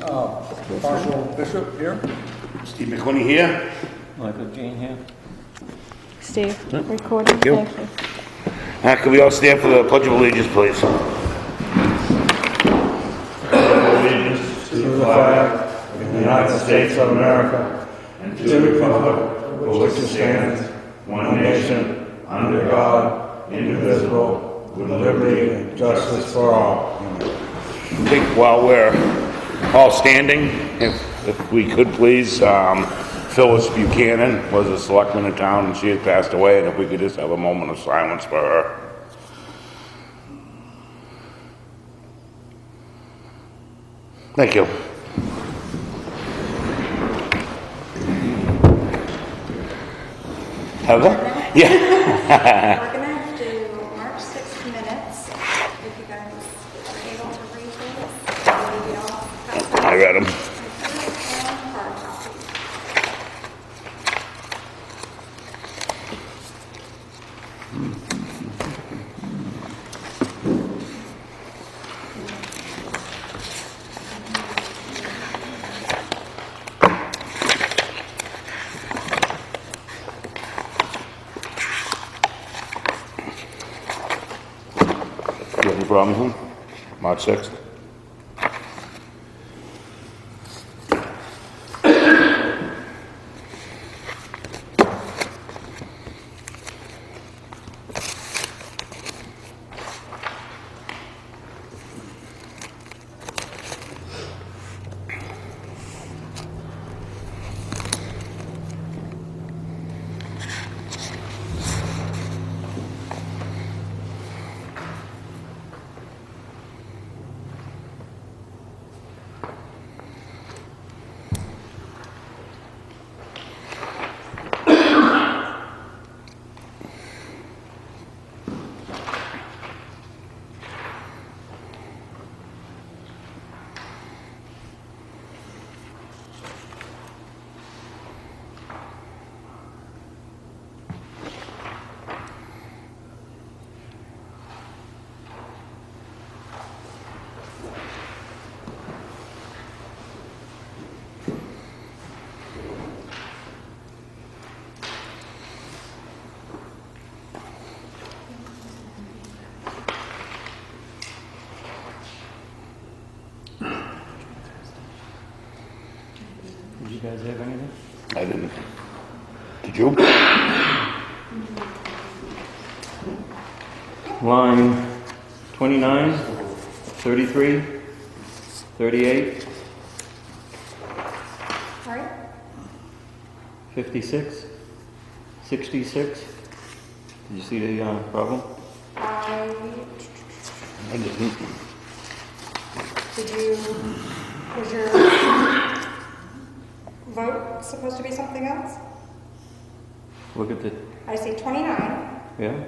Marshall Bishop here. Steve McQuinney here. Michael Jean here. Steve, recording. Thank you. Can we all stand for the Pledge of Allegiance, please? Allegiance to the flag of the United States of America and to the republic for which it stands, one nation, under God, indivisible, with liberty and justice for all. I think while we're all standing, if we could please, Phyllis Buchanan was a selectman in town and she had passed away, and if we could just have a moment of silence for her. Thank you. Heather? Yeah. We're going to do March 6th minutes. If you guys are able to read these, maybe I'll pass I read them. and hard copy. You have any problem with them? March 6th? Did you guys have anything? I didn't. Did you? Line 29, 33, 38, All right. 56, 66. Did you see the problem? I didn't. Did you, was your vote supposed to be something else? Look at the, I see 29. yeah?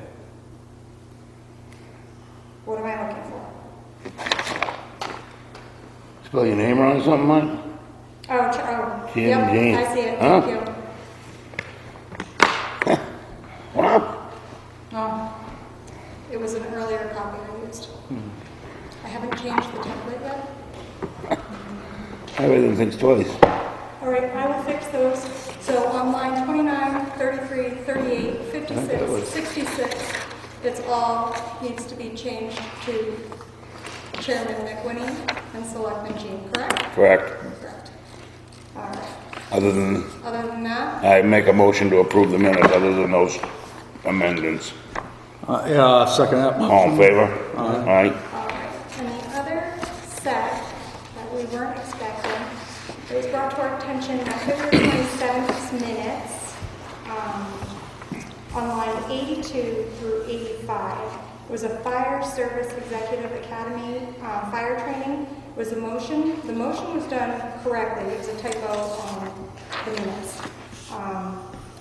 What am I looking for? Spell your name wrong or something, Mike? Oh, Jim, yep, Jean. I see it, Huh? thank you. Wow. No, it was an earlier copy I used. I haven't changed the template yet. Everything thinks twice. All right, I will fix those. So on line 29, 33, 38, Okay, that 56, was- 66, it's all needs to be changed to Chairman McWhinney and Selectman Jean, correct? Correct. Correct. All right. Other than, Other than that, I make a motion to approve the minutes other than those amendments. Yeah, second that All in motion. favor? Aye. all right. And the other set that we weren't expecting, it was brought to our attention at February 27th minutes, on line 82 through 85. It was a Fire Service Executive Academy fire training. It was a motion. The motion was done correctly. It was a typo on the minutes.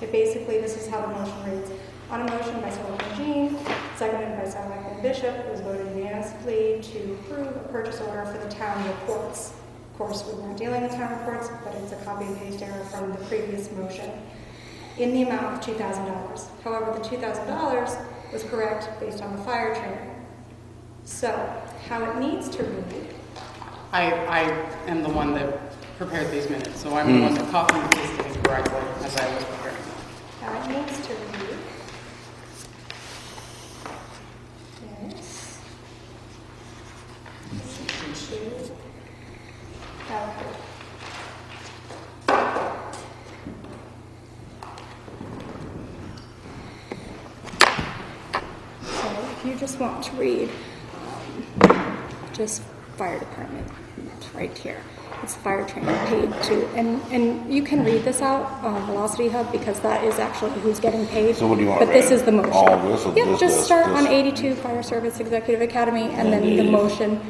It basically, this is how the motion reads. On a motion by Selectman Jean, seconded by Selectman Bishop, it was voted unanimously to approve a purchase order for the town reports. Of course, we weren't dealing with town reports, but it's a copy and paste error from the previous motion in the amount of $2,000. However, the $2,000 was correct based on the fire training. So, how it needs to read I am the one that prepared these minutes, so I'm the one that copied and pasted it correctly as I was preparing. Now it needs to read. Yes. Two. Okay. So if you just want to read, just fire department, it's right here. It's fire training paid to, and you can read this out on Velocity Hub because that is actually who's getting paid. So what do you want But this read? is the motion. All of this or Yep, this, just this, start this? on 82 Fire Service Executive Academy and then the motion.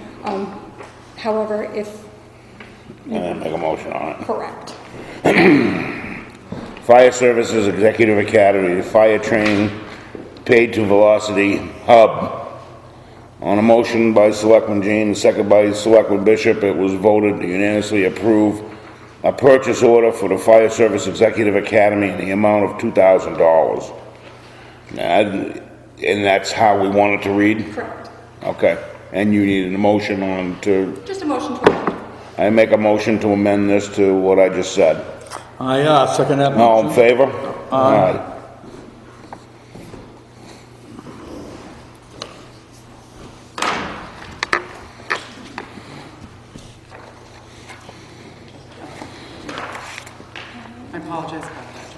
However, if And then make a motion on it. correct. Fire Services Executive Academy, fire training paid to Velocity Hub. On a motion by Selectman Jean, second by Selectman Bishop, it was voted to unanimously approve a purchase order for the Fire Service Executive Academy in the amount of $2,000. And that's how we want it to read? Correct. Okay. And you need a motion on to, Just a motion to amend. I make a motion to amend this to what I just said. I second that All in motion. favor? Aye. I apologize about that.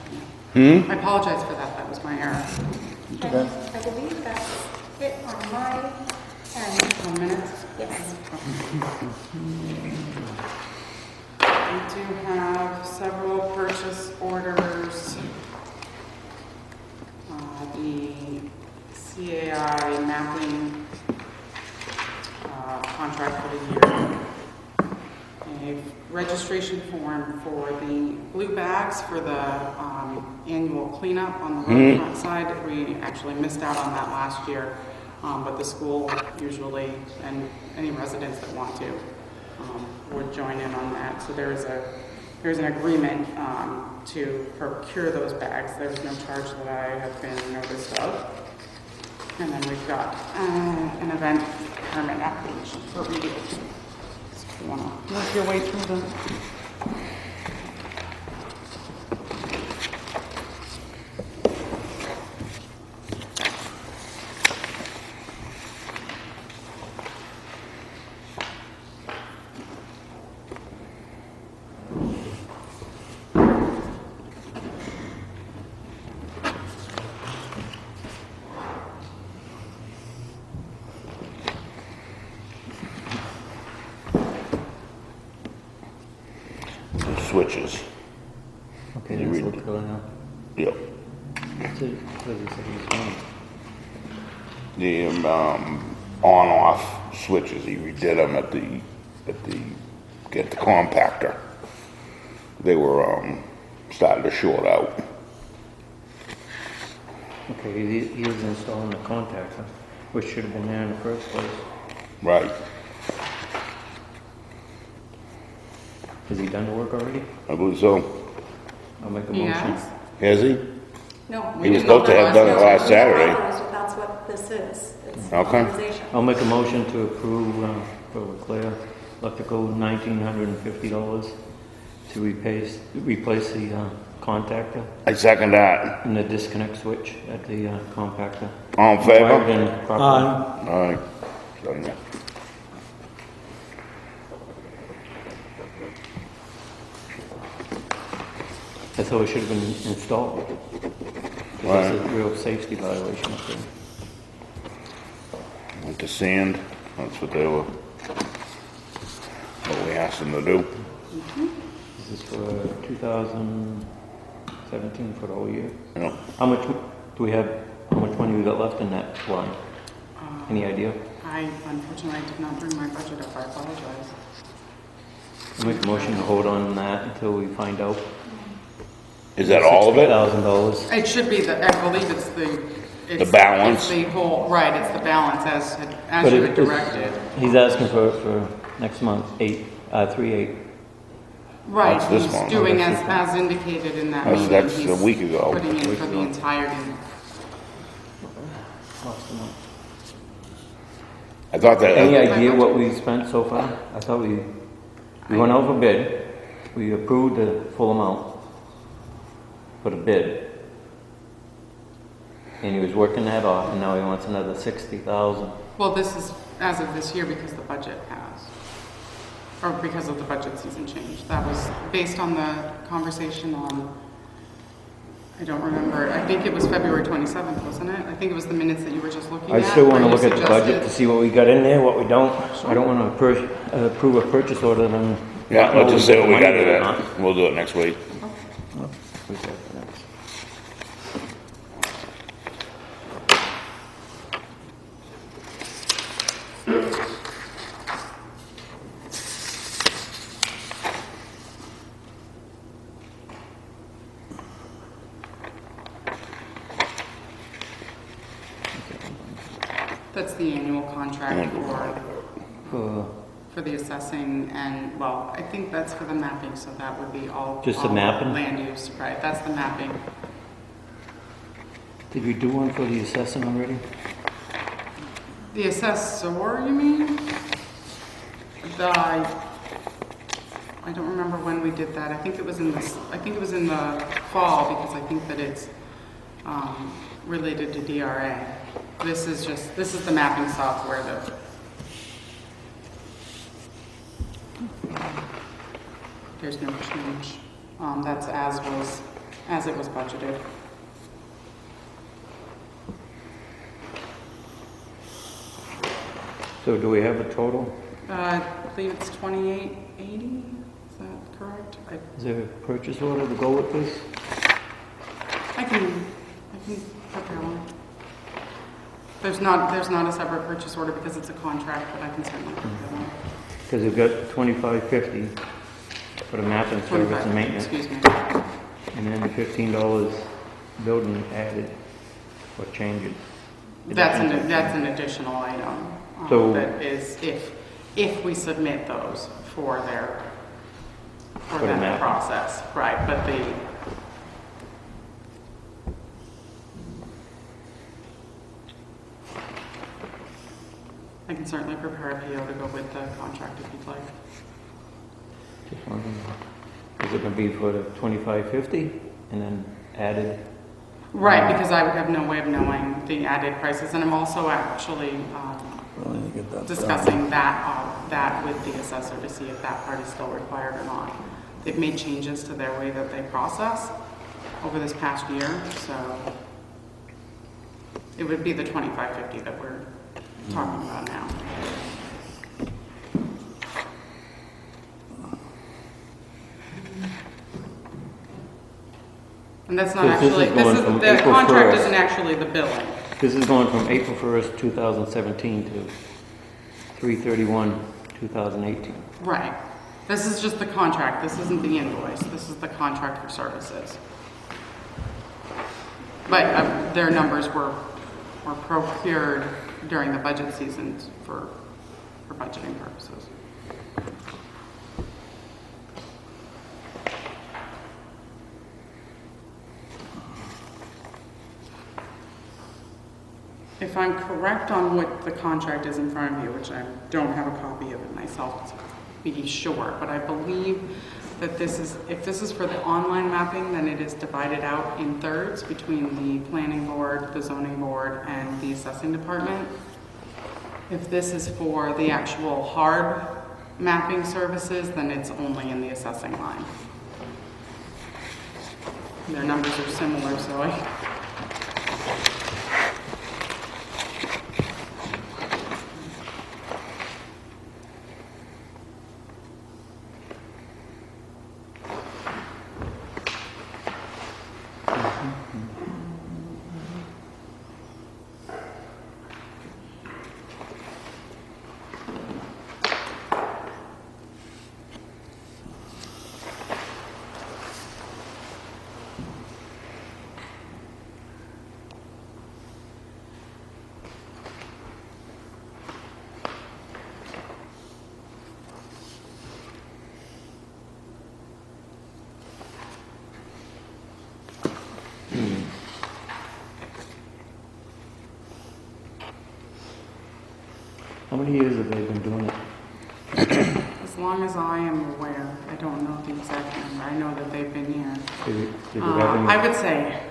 I apologize for that. That was my error. I believe that's it on my end. 1 minute. Yes. We do have several purchase orders. The CAI mapping contract for the year. A registration form for the blue bags for the annual cleanup on the roadfront side. We actually missed out on that last year, but the school usually, and any residents that want to, would join in on that. So there's an agreement to procure those bags. There's no charge that I have been noticed of. And then we've got an event permit application for review. So if you want to work your way through them. Switches. Okay, You let's read look it. at it now. Yep. What's it, what does it say it's on? The on-off switches, he redid them at the compactor. They were starting to short out. Okay, he is installing the contactor, which should have been there in the first place. Right. Has he done the work already? I believe so. I'll make a motion. Yes? Has he? No. He was supposed to have done it last Saturday. That's what this is. It's Okay. authorization. I'll make a motion to approve for Leclerc Electrical $1,950 to replace the contactor I second that. and the disconnect switch at the compactor. All in Wired favor? in properly. All right. Second that. I thought it should have been installed. Right. It's a real safety violation up there. With the sand, that's what they were, what we asked them to do. This is for 2017 for the whole year. You know, How much do we have, how much money we got left in that line? Any idea? I unfortunately did not bring my budget up. I apologize. I'll make a motion to hold on that until we find out. is that all of it? $60,000. It should be I believe it's the... The balance? It's the whole, right, it's the balance as But you it- had directed. He's asking for next month, 3/8. Right, That's this he's one. doing That's as, this one. as indicated in that That's- meeting. that's a He's week ago. Putting in Week for the ago. entirety. Lost a month. I thought Any that, idea what we spent so far? I thought we We went out for bid, we approved the full amount for the bid. And he was working that off, and now he wants another 60,000. Well, this is as of this year because the budget passed, or because of the budget season change. That was based on the conversation on, I don't remember, I think it was February 27th, wasn't it? I think it was the minutes that you were just looking at. I still want to where look you at the budget to suggested- see what we got in there, what we don't. I don't want to approve a purchase order and then. Yeah, let's just say what we got in in it. We'll do it next week. That's the annual contract For for the assessing and, well, I think that's for the mapping, so that would be all. Just the all mapping? Land use, right, that's the mapping. Did we do one for the assessing already? The assessor, you mean? I don't remember when we did that. I think it was in the fall because I think that it's related to DRA. This is the mapping software that. There's no change. That's as it was budgeted. So do we have a total? I believe it's 2880. Is that correct? Is there a purchase order to go with this? I can prepare one. There's not a separate purchase order because it's a contract, but I can certainly prepare one. Because we've got 2550 for the mapping service and 25, maintenance. excuse me. And then $15 building added or changes. That's an additional item. So- That is if we submit those for the that mapping. process, right? But I can certainly prepare a PO to go with the contract if you'd like. Just wondering, is it going to be for the 2550 and then added? Right, because I would have no way of knowing the added prices, and I'm also actually discussing that with the assessor to see if that part is still required or not. They've made changes to their way that they process over this past year, so it would be the 2550 that we're talking about now. And that's not This is actually, going from the April contract 1st. isn't actually the billing. This is going from April 1st, 2017 to 3/31/2018. Right. This is just the contract. This isn't the invoice. This is the contract for services. But their numbers were procured during the budget seasons for budgeting purposes. If I'm correct on what the contract is in front of you, which I don't have a copy of it myself to be sure, but I believe that if this is for the online mapping, then it is divided out in thirds between the planning board, the zoning board, and the assessing department. If this is for the actual hard mapping services, then it's only in the assessing line. Their numbers are similar, so How many years have they been doing it? as long as I am aware. I know that they've been here. Did you have any? I would say,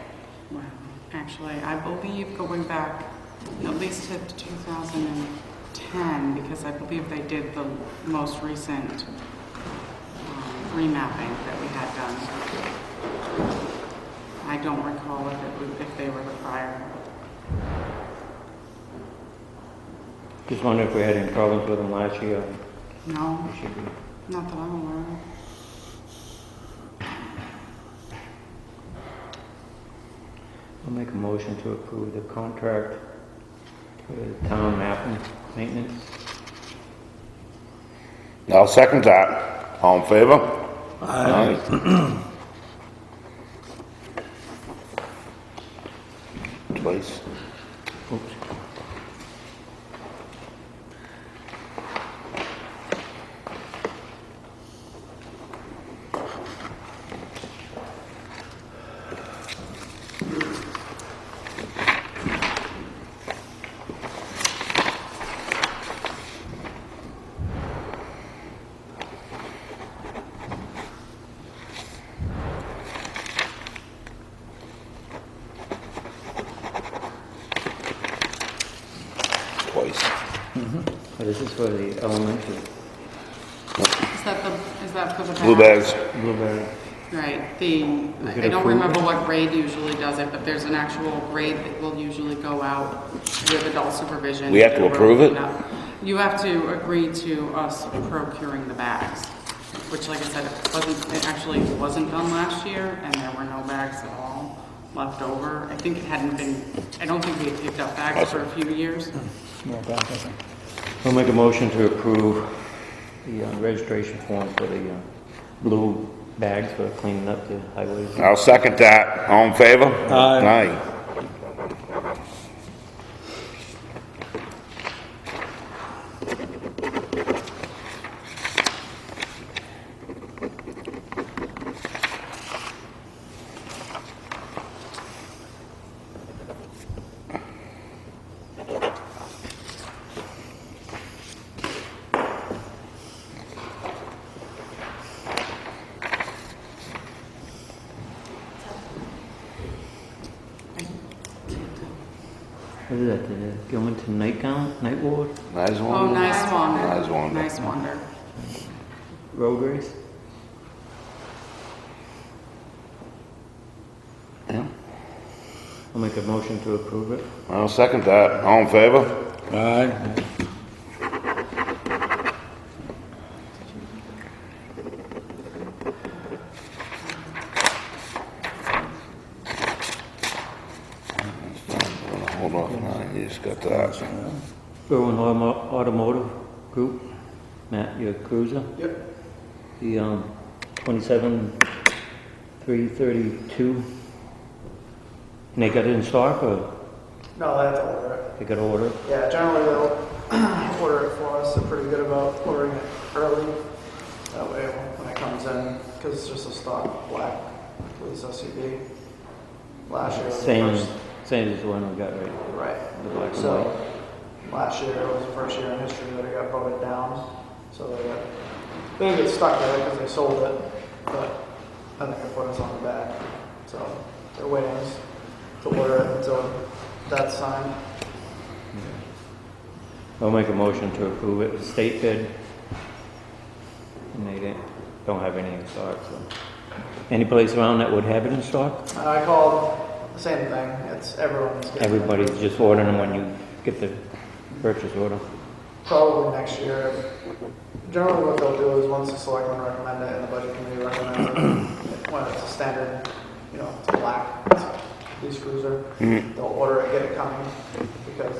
well, actually, I believe going back at least to 2010, because I believe they did the most recent remapping that we had done. I don't recall if they were the prior. Just wondering if we had any problems with them last year. No, We should be. not that I'm aware of. I'll make a motion to approve the contract for the town mapping maintenance. I'll second that. All in favor? Aye. Twice. Oops. Twice. Oh, this is for the elementary Is that for the Blue bags. blueberry. Right, it I don't approved? remember what grade usually does it, but there's an actual grade that will usually go out with adult supervision. We have to approve it? You have to agree to us procuring the bags, which, like I said, it actually wasn't done last year, and there were no bags at all left over. I think it hadn't been, I don't think we had picked up bags for a few years. I'll make a motion to approve the registration form for the blue bags for cleaning up the highways. I'll second that. All in favor? Aye. Aye. What is that, the Gilmanton night ward, Nice one. Oh, nice wander. Nice wander. Nice wander. road race? Yeah. I'll make a motion to approve it. I'll second that. All in favor? Aye. Hold on. You just got that. Berwin Automotive Group, Matt, your cruiser? Yep. The 27,332. And they got it in stock or No, they have to order it. they got to order it? Yeah, generally they'll order it for us. They're pretty good about ordering it early. That way when it comes in, because it's just a stock black police SUV. Last year was the Same first. as the one we got, right? Right. The black and So white. last year was the first year in history that it got voted down. So they didn't get stuck with it because they sold it, but I think they put us on the back. So they're waiting to order it until that's signed. I'll make a motion to approve it. It's state bid. And they don't have any in stock, so. Any place around that would have it in stock? I called, the same thing. It's everyone's getting it. Everybody's just ordering them when you get the purchase order. Probably next year. Generally what they'll do is once the selectmen recommend it and the budget committee recommends it, when it's a standard, it's a black, it's a police cruiser, they'll order it, get it coming, because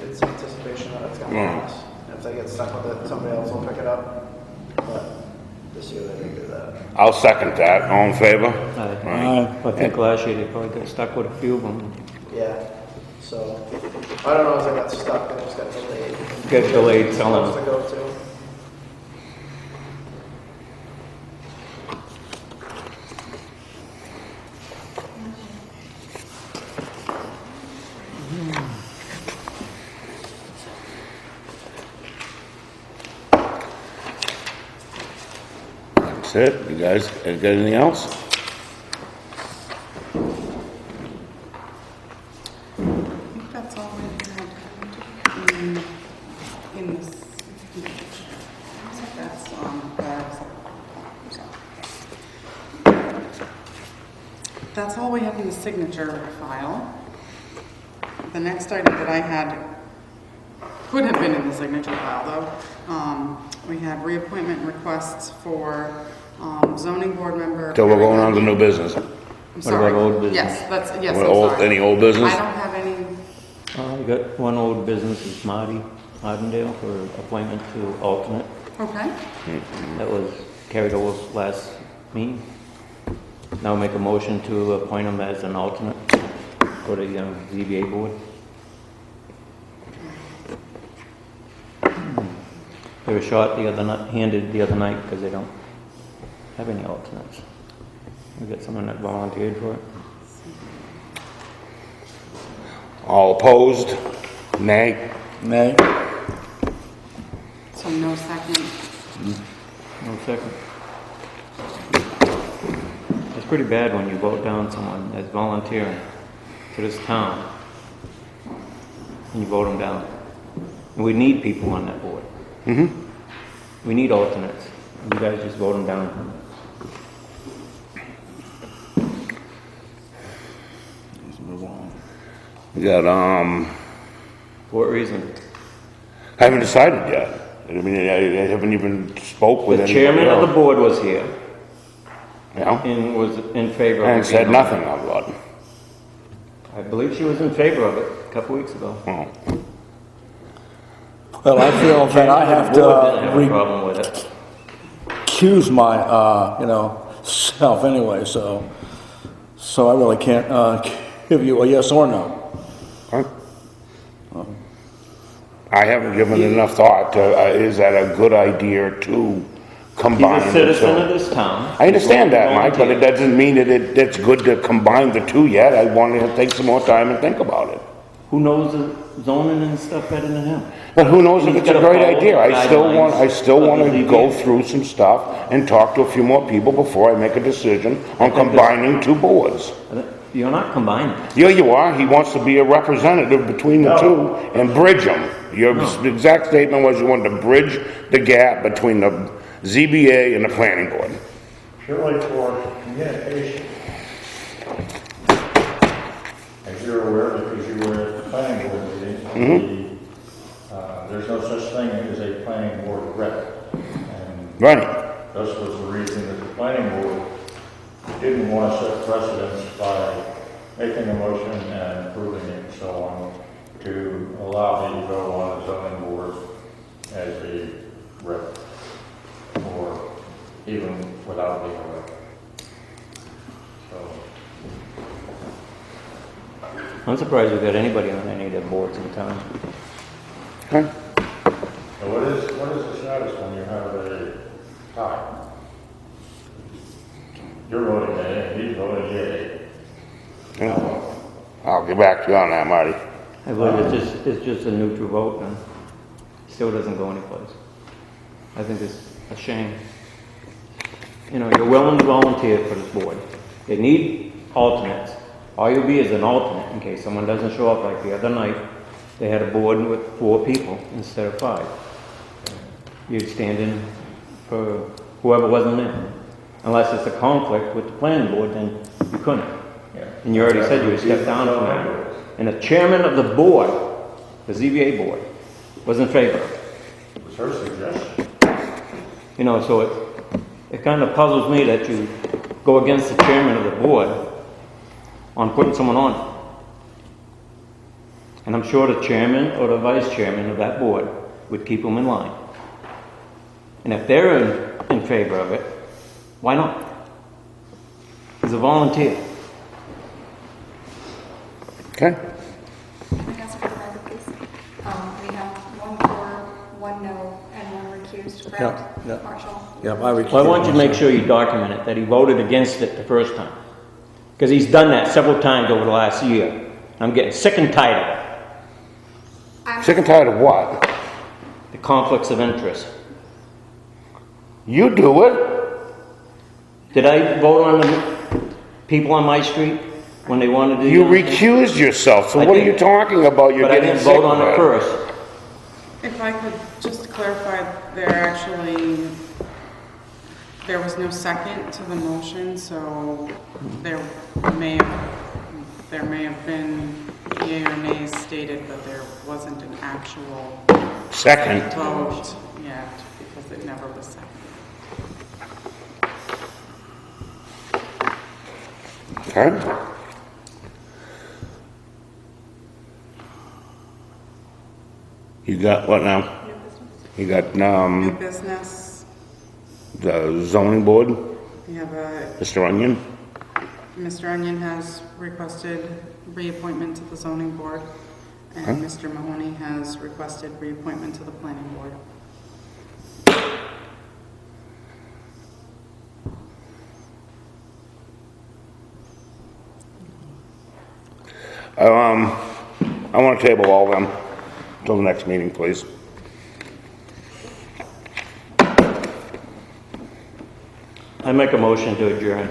it's anticipation that it's gonna pass. And if they get stuck with it, somebody else will pick it up. But this year they didn't do that. I'll second that. All in favor? Aye. I think last year they probably got stuck with a few of them. Yeah, so, I don't know if they got stuck, they just got delayed. Got delayed selling Supposed them. to go to. it. You guys got anything else? I think that's all we had in this. So that's that's all we have in the signature file. The next item that I had could have been in the signature file though. We had reappointment requests for zoning board member. So we're going on to new business. I'm sorry. about old business? Yes, What, I'm sorry. any old business? I don't have any. You got one old business, is Marty Ardendale for appointment to alternate. Okay. That was carried over last meeting. Now make a motion to appoint him as an alternate for the ZBA board. They were short the other night, handed the other night because they don't have any alternates. We got someone that volunteered for it. All opposed? Nay? Nay. So no second. No second. It's pretty bad when you vote down someone that's volunteering to this town and you vote them down. And we need people on that board. We need alternates. You guys just vote them down. Let's move on. We got, For what reason? I haven't decided yet. I mean, I haven't even spoke with The anybody chairman of the else. board was here Yeah? and was in favor of it. And said being nothing of it. I believe she was in favor of it a couple weeks ago. Oh. Well, I feel that I have The board didn't have a to problem with it. recuse my, self anyway, so I really can't, give you a yes or no. Huh? I haven't given it enough thought to, is that a good idea to combine He's a the citizen two? of this town. I understand that, Mike, but it Volunteer. doesn't mean that it's good to combine the two yet. I want to take some more time and think about it. Who knows the zoning and stuff better than him? But who knows if He's it's a gotta great follow idea? the I still want guidelines to of go the through some stuff and talk to a few more people before I make a decision on think combining two boards. You're not combining. Yeah, you are. He wants to be a representative between the two and bridge them. Your exact statement was you wanted to bridge the gap between the ZBA and the planning board. Purely for communication. As you're aware, because you were at the planning board meeting, there's no such thing as a planning board rep. And Right. this was the reason that the planning board didn't want to set precedents by making a motion and approving it and so on, to allow me to go on the zoning board as a rep, or even without being a rep. So, I'm surprised we got anybody on any of the boards in town. Okay. so what is the status when you have a tie? You're voting yea, and he's voting yea. Yeah. I'll get back to you on that, Marty. I believe it's just a neutral vote and still doesn't go anyplace. I think it's a shame. You know, you're willing to volunteer for this board. They need alternates. All you'll be is an alternate in case someone doesn't show up, like the other night. They had a board with 4 people instead of 5. You'd stand in for whoever wasn't in. Unless it's a conflict with the planning board, then you couldn't. And you already said you would step down from that. And the chairman of the board, the ZBA board, was in favor of it. It was her suggestion. You know, so it kind of puzzles me that you go against the chairman of the board on putting someone on. And I'm sure the chairman or the vice chairman of that board would keep them in line. And if they're in favor of it, why not? He's a volunteer. Okay? Can I ask for the record, please? We have 1 for, 1 no, and 1 recused, correct? Yeah. Marshall? Yeah, Well, I want you to make sure you document it, that he voted against it the first time. Because he's done that several times over the last year. I'm getting sick and tired of it. Sick and tired of what? The conflicts of interest. You do it. Did I vote on the people on my street when they wanted to? You recused yourself, so I what are did. you talking about? You're But I getting didn't sick vote on of it it. first. If I could just clarify, there was no second to the motion, so there may have been yea or nay stated, but there wasn't an actual Second. vote yet, because it never was seconded. Okay. You got what now? You got, New business, the zoning board, we have Mr. Onion? Mr. Onion has requested reappointment to the zoning board, and Mr. Mahoney has requested reappointment to the planning board. I want to table all of them till the next meeting, please. I make a motion to adjourn.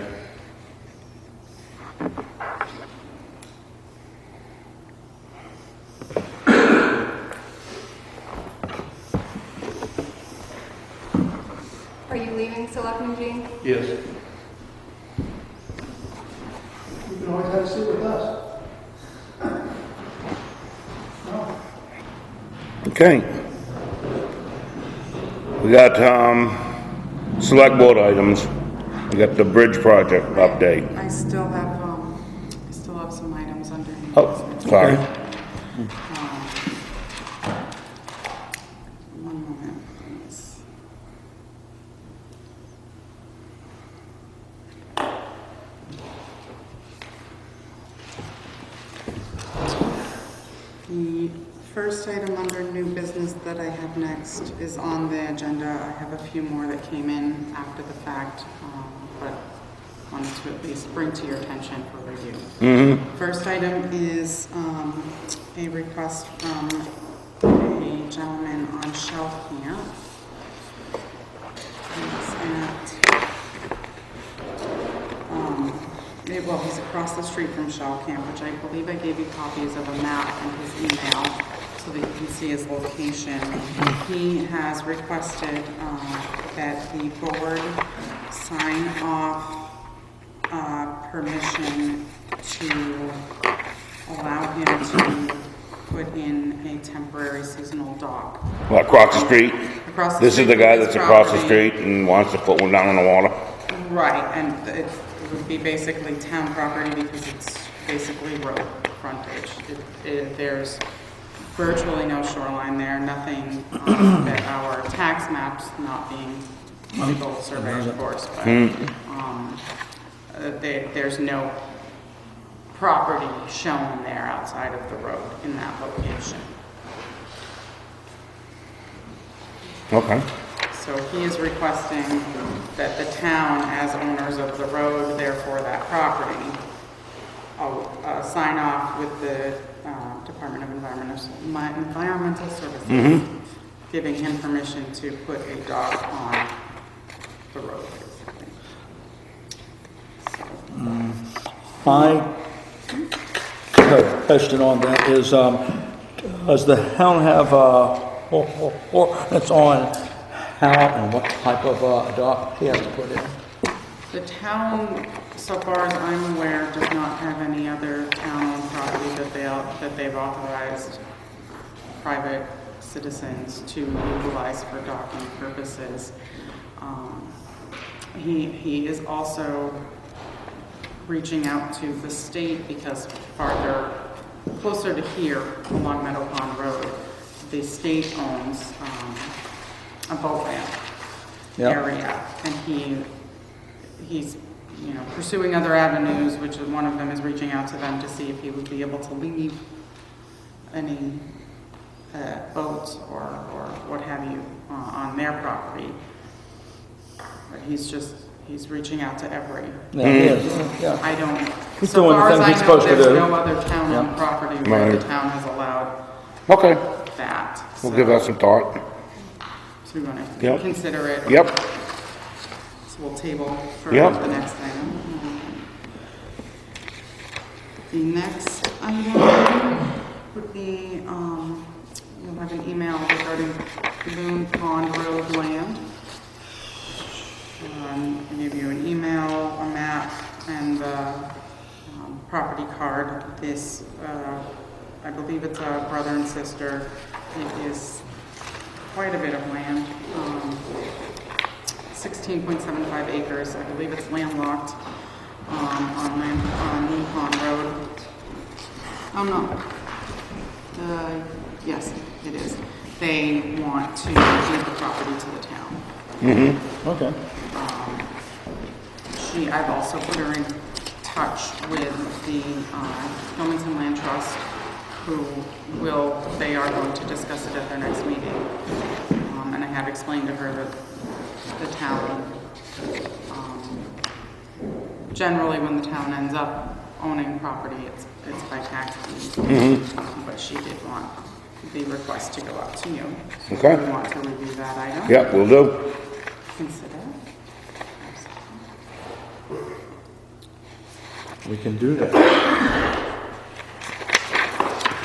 Are you leaving, Selectman Jean? Yes. You can always have a seat with us. Okay. We got, select board items. We got the bridge project update. I still have some items under new Oh, business. sorry. One moment, please. The first item under new business that I have next is on the agenda. I have a few more that came in after the fact, but wanted to at least bring to your attention for review. First item is a request from a gentleman on Shell Camp. He's across the street from Shell Camp, which I believe I gave you copies of a map and his email so that you can see his location. He has requested that the board sign off permission to allow him to put in a temporary seasonal dock. Well, across the street? Across the This is street the guy from his that's across the property. street and wants to put one down on the water? Right, and it would be basically town property because it's basically road frontage. There's virtually no shoreline there, nothing that our tax maps, not being legal survey, of course, but there's no property shown there outside of the road in that location. Okay. So he is requesting that the town, as owners of the road, therefore that property, sign off with the Department of Environmental Services, giving him permission to put a dock on the road, basically. My question on that is, does the town have ordinance on how and what type of dock he has to put in? The town, so far as I'm aware, does not have any other town-owned property that they've authorized private citizens to utilize for docking purposes. He is also reaching out to the state because closer to here, along Meadow Pond Road, the state owns a boat ramp area, and he's pursuing other avenues, which is one of them is reaching out to them to see if he would be able to leave any boats or what have you on their property. But he's reaching out to every. Yeah, he is, yeah. I don't. He's So doing the far as thing I he's know, supposed to there's do. no other town-owned property where the Right. town has allowed Okay. that. We'll So- give that some thought. So we want to Yep. consider it. Yep. So we'll table for Yep. the next item. The next item would be, you'll have an email regarding Loon Pond Road land. I gave you an email, a map, and the property card. This, I believe it's a brother and sister. It is quite a bit of land, 16.75 acres. I believe it's landlocked on Loon Pond Road. Oh, no. Yes, it is. They want to give the property to the town. Okay. I've also put her in touch with the Gilmanton Land Trust, they are going to discuss it at their next meeting. And I have explained to her that the town, generally when the town ends up owning property, it's by tax deed. But she did want the request to go out to you. So Okay. if you want to review that item. Yep, will do. Consider. We can do that.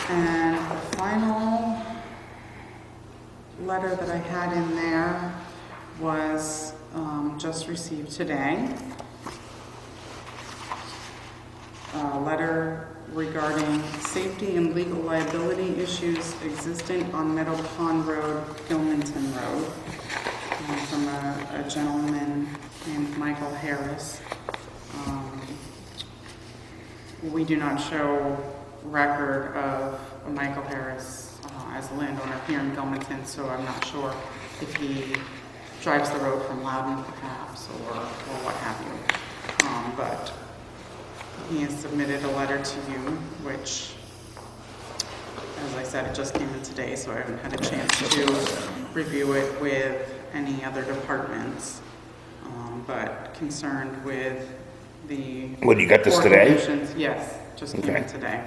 And the final letter that I had in there was just received today. A letter regarding safety and legal liability issues existent on Meadow Pond Road, Gilmanton Road, from a gentleman named Michael Harris. We do not show record of Michael Harris as a landowner here in Gilmanton, so I'm not sure if he drives the road from Loudon perhaps or what have you. But he has submitted a letter to you, which, as I said, it just came in today, so I haven't had a chance to review it with any other departments, but concerned with the... What, you got this poor today? conditions. Yes, just came in today.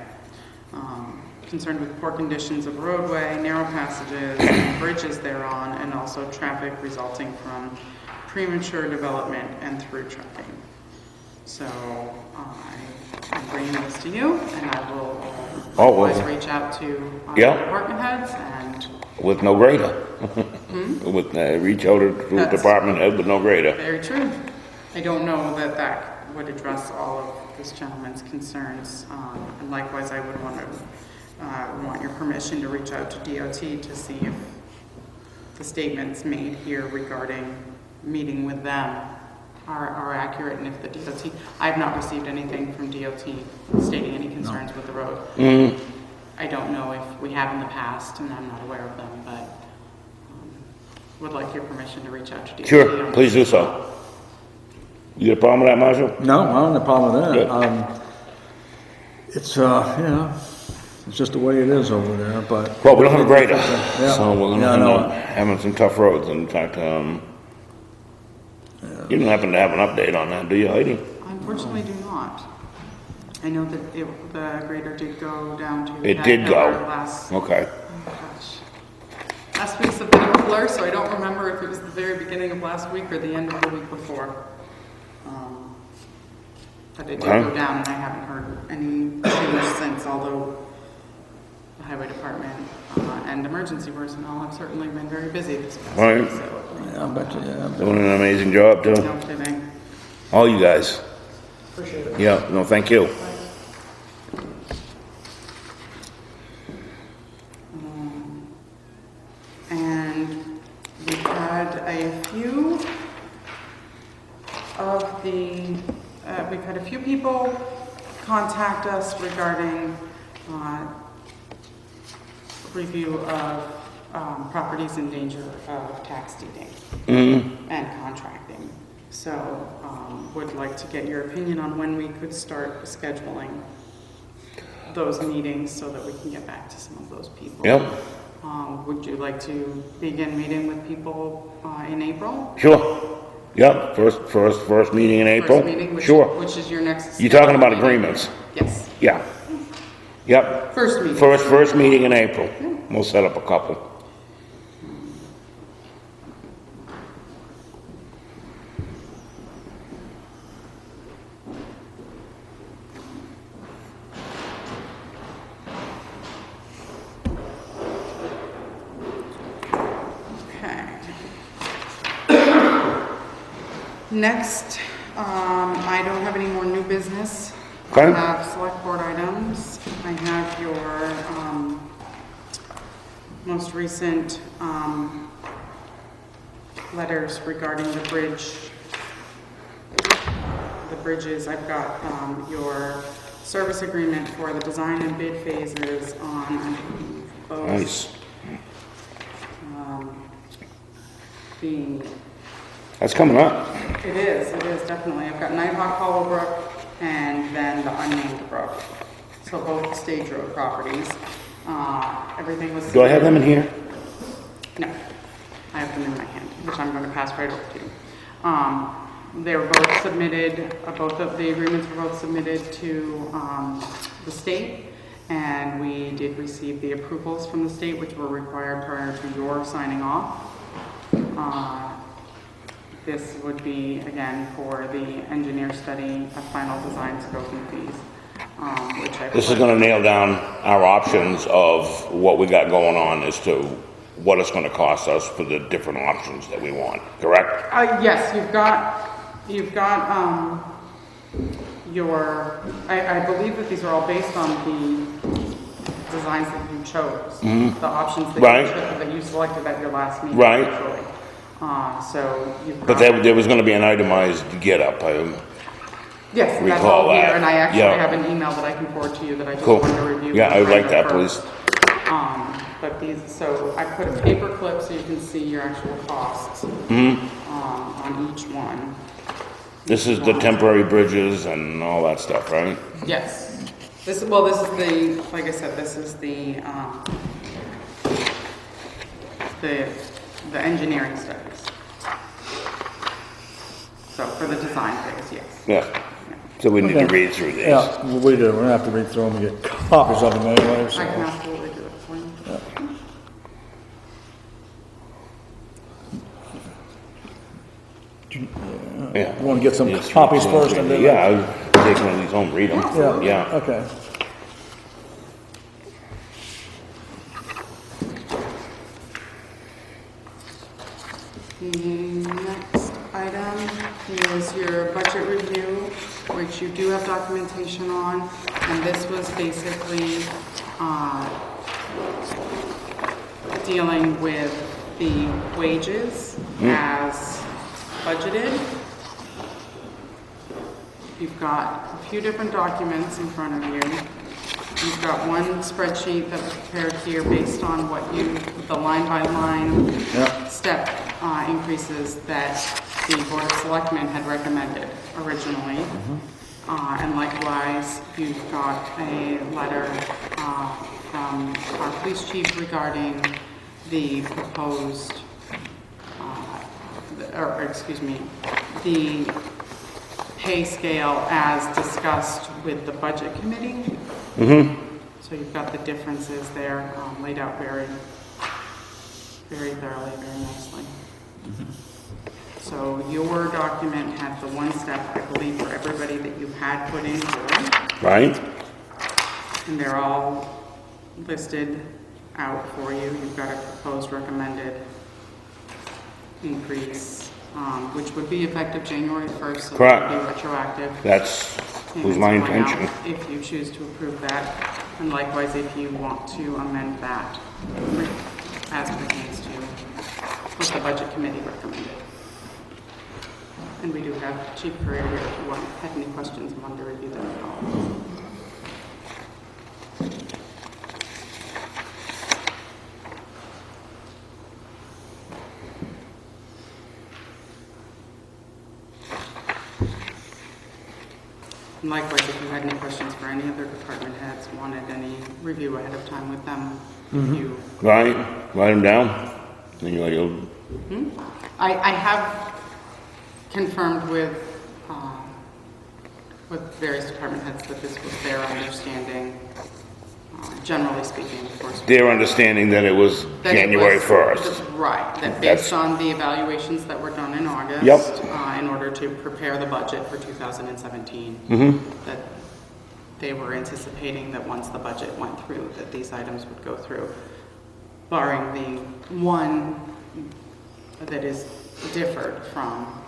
Concerned with poor conditions of roadway, narrow passages, and bridges thereon, and also traffic resulting from premature development and through trucking. So I'm bringing this to you, and I will always reach out to department heads and... With no grader. With reach out to the department head with no grader. Very true. I don't know that would address all of this gentleman's concerns, and likewise I would want your permission to reach out to DOT to see if the statements made here regarding meeting with them are accurate, and if the DOT, I have not received anything from DOT stating any concerns with the road. I don't know if we have in the past, and I'm not aware of them, but would like your permission to reach out to DOT. Sure, please do so. You got a problem with that, Marshall? No, I don't have a problem with Good. that. It's, it's just the way it is over there, but... Well, we don't have a grader, Yeah. so we're Yeah, I gonna know. end up having some tough roads. In fact, you don't happen to have an update on that, do you, Heidi? Unfortunately, do not. I know that the grader did go down to... It did go. Okay. Oh, gosh. Last week's a bit of a blur, so I don't remember if it was the very beginning of last week or the end of the week before. But it did go down, and I haven't heard any change since, although the highway department and emergency personnel have certainly been very busy this past Right. week. So, Yeah, I bet you, yeah. Doing an amazing job, too. no kidding. All you guys. Appreciate it. Yeah, no, thank you. And we've had a few of the, we've had a few people contact us regarding review of properties in danger of tax deeding and contracting. So would like to get your opinion on when we could start scheduling those meetings so that we can get back to some of those people. Yep. Would you like to begin meeting with people in April? Sure. Yep, first meeting in April. First meeting, Sure. which is your next... You're talking about meeting? agreements? Yes. Yeah. Yep. First meeting. First meeting in April. We'll set up a couple. Next, I don't have any more new business. Okay. I have select board items. I have your most recent letters regarding the bridge. The bridges. I've got your service agreement for the design and bid phases on both. Nice. The That's coming up. It is definitely. I've got Nighthawk Hollow Brook and then the unnamed brook. So both stage road properties. Everything was. Do I have them in here? No, I have them in my hand, which I'm going to pass right over to you. They were both submitted. Both of the agreements were both submitted to the state, and we did receive the approvals from the state, which were required prior to your signing off. This would be, again, for the engineer study of final design scope and fees, which I... This is gonna nail down our options of what we got going on as to what it's gonna cost us for the different options that we want, correct? Yes, you've got your... I believe that these are all based on the designs that you chose, the options that, Right. that you selected at your last meeting. Right. Actually. So you've got... But there was gonna be an itemized get-up. Yes, that's recall all here, that. and I actually Yeah. have an email that I can forward to you that I just Cool. wanted to review. Yeah, I would like that, first. please. But these, so I put a paper clip so you can see your actual costs on each one. This is the temporary bridges and all that stuff, right? Yes. This is the, like I said, this is the engineering studies. So for the design phase, yes. Yeah. So we need to read through these. Yeah, we do. We're gonna have to read through them and get copies of them anyway, I so. can absolutely do it for you. Yeah. You wanna get some Yes, copies read first through and them. then? Yeah, I'll take one of these home, read them. Yeah. Okay. The next item is your budget review, which you do have documentation on, and this was basically dealing with the wages as budgeted. You've got a few different documents in front of you. You've got one spreadsheet that was prepared here based on what the line-by-line step increases that the Board of Selectmen had recommended originally. And likewise, you've got a letter from our police chief regarding the proposed, the pay scale as discussed with the budget committee. So you've got the differences there laid out very, very thoroughly, very nicely. So your document had the one step, I believe, for everybody that you had put in here. Right? And they're all listed out for you. You've got a proposed recommended increase, which would be effective January 1st. So Correct. it would be retroactive. That's, was my Payments going out intention. If you choose to approve that, and likewise if you want to amend that as pertains to what the budget committee recommended. And we do have Chief Courier here if you have any questions and want to review them at all. And likewise, if you had any questions for any other department heads, wanted any review ahead of time with them, you... Right? Write them down. Then you'll, I have confirmed with various department heads that this was their understanding, generally speaking, of course. their understanding that it was That it January was- 1st. Right, that That's- based on the evaluations that were done in August. Yep. In order to prepare the budget for 2017. That they were anticipating that once the budget went through, that these items would go through. Barring the one that is differed from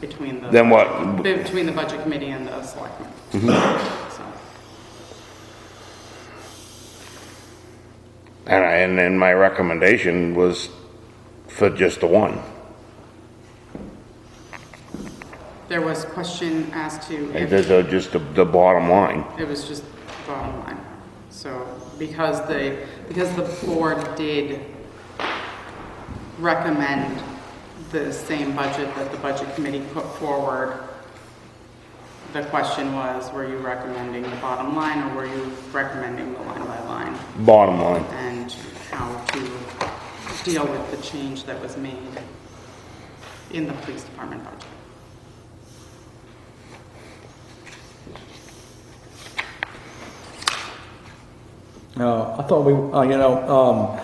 between the. Then what? Between the budget committee and the selectmen. So, And then my recommendation was for just the one. there was question as to And if those are just the bottom line. it was just bottom line. So because the board did recommend the same budget that the budget committee put forward, the question was, were you recommending the bottom line or were you recommending the line by line? Bottom line. And how to deal with the change that was made in the police department budget. I thought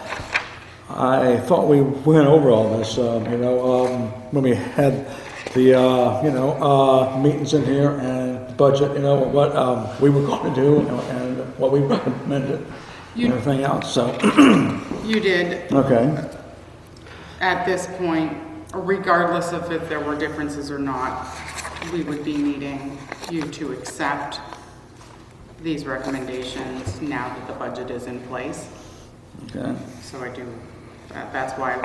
I thought we went over all this, when we had the, meetings in here and budget, what we were going to do and what we recommended and everything else, so. You did. Okay, At this point, regardless of if there were differences or not, we would be needing you to accept these recommendations now that the budget is in place. okay. So that's why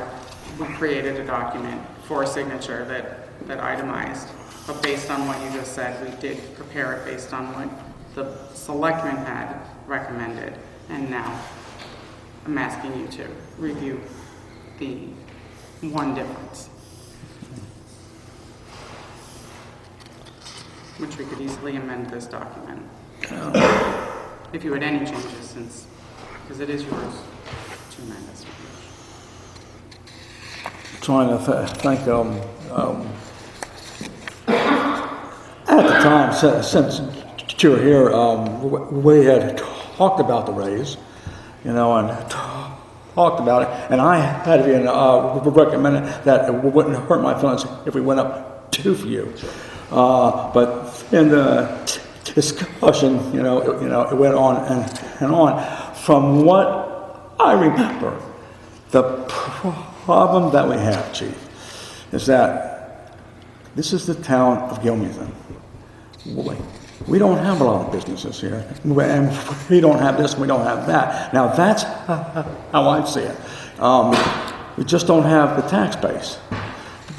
we created a document for signature that itemized. But based on what you just said, we did prepare it based on what the selectmen had recommended. And now I'm asking you to review the one difference, which we could easily amend this document. If you had any changes, because it is yours to amend this. Trying to think, at the time, since you were here, we had talked about the raise, and talked about it, and I had even recommended that it wouldn't hurt my feelings if we went up 2 for you. But in the discussion, it went on and on. From what I remember, the problem that we have, Chief, is that this is the town of Gilmanton. We don't have a lot of businesses here, and we don't have this, we don't have that. Now that's how I see it. We just don't have the tax base.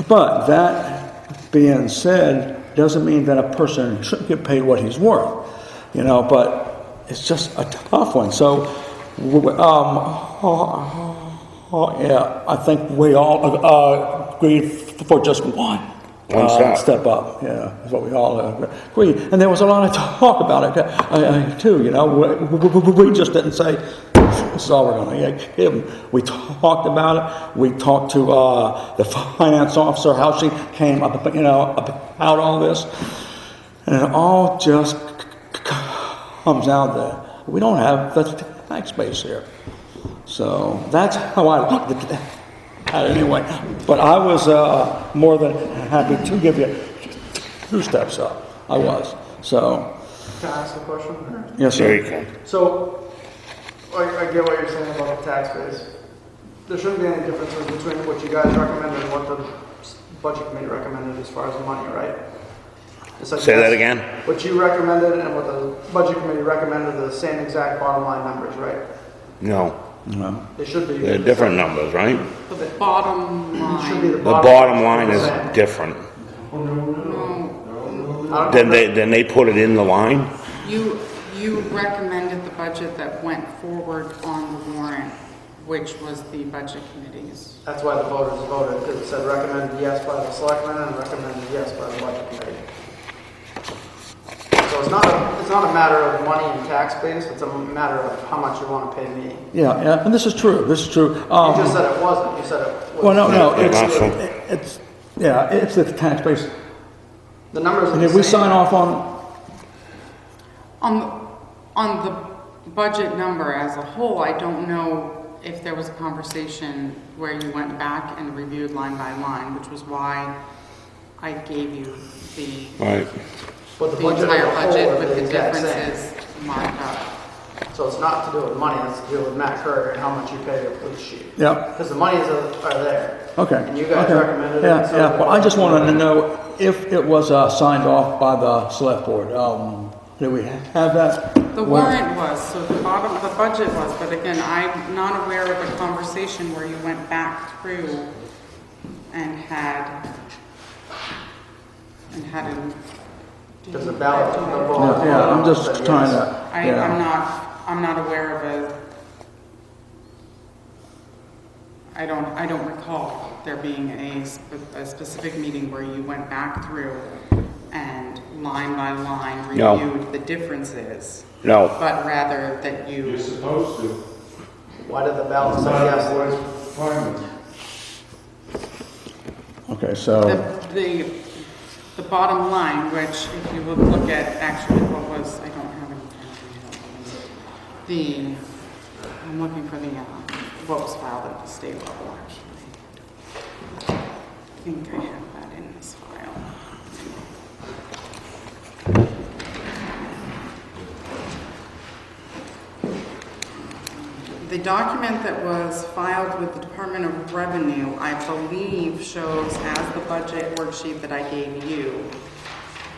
But that being said, doesn't mean that a person shouldn't get paid what he's worth, but it's just a tough one. So, yeah, I think we all agreed for just one. Step up, yeah, is what we all agree. And there was a lot of talk about it, too, we just didn't say, this is all we're going to give them. We talked about it. We talked to the finance officer, how she came up, about all this. And it all just comes out that we don't have the tax base here. So that's how I looked at that. Anyway, but I was more than happy to give you 2 steps up. I was. So. Can I ask a question? Yes, There you sir. go. So, I get what you're saying about the tax base. There shouldn't be any differences between what you guys recommended and what the budget committee recommended as far as the money, right? Say that again? What you recommended and what the budget committee recommended are the same exact bottom line numbers, right? No. No. They should be. They're different numbers, right? The bottom Should be line, The bottom line is different. no, Then they put it in the line? you recommended the budget that went forward on the warrant, which was the budget committee's. That's why the voters voted, because it said recommended yes by the selectmen and recommended yes by the budget committee. So it's not a matter of money and tax base, it's a matter of how much you want to pay me. Yeah, and this is true. This is true. You just said it wasn't, you said it was. Well, no, Yeah, it's the tax base. The numbers are And the if we same. sign off On the budget number as a whole, I don't know if there was a conversation where you went back and reviewed line by line, which was why I gave you the Right. But the the budget entire as a whole budget are with the the exact same. differences marked up. So it's not to do with money, it's to do with Matt Curry and how much you pay your police chief. Yeah. Because the monies are there. Okay. And you guys Okay. recommended it. Yeah, so- yeah. Well, I just wanted to know if it was signed off by the select board, do we have that? The warrant was, so the budget was, but again, I'm not aware of a conversation where you went back through and had an. Because the ballot, the vote. Yeah, I'm just trying to, I'm not aware of I don't recall there being a specific meeting where you went back through and line by line No. reviewed the differences, No, but rather that You're you, supposed to. Why did the ballot say By the yes? board's requirements. okay, so, the bottom line, which if you would look at actually what was, I don't have any, I'm looking for what was filed at the state level actually. I think I have that in this file. The document that was filed with the Department of Revenue, I believe, shows as the budget worksheet that I gave you,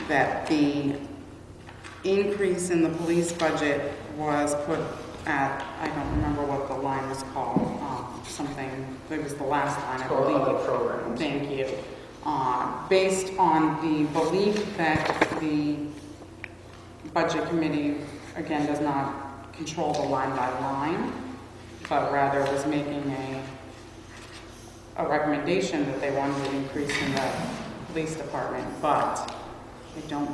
that the increase in the police budget was put at, I don't remember what the line was called, something, it was the last line, I Or other believe. programs. Thank you. Based on the belief that the budget committee, again, does not control the line by line, but rather was making a recommendation that they wanted an increase in the police department, but I don't.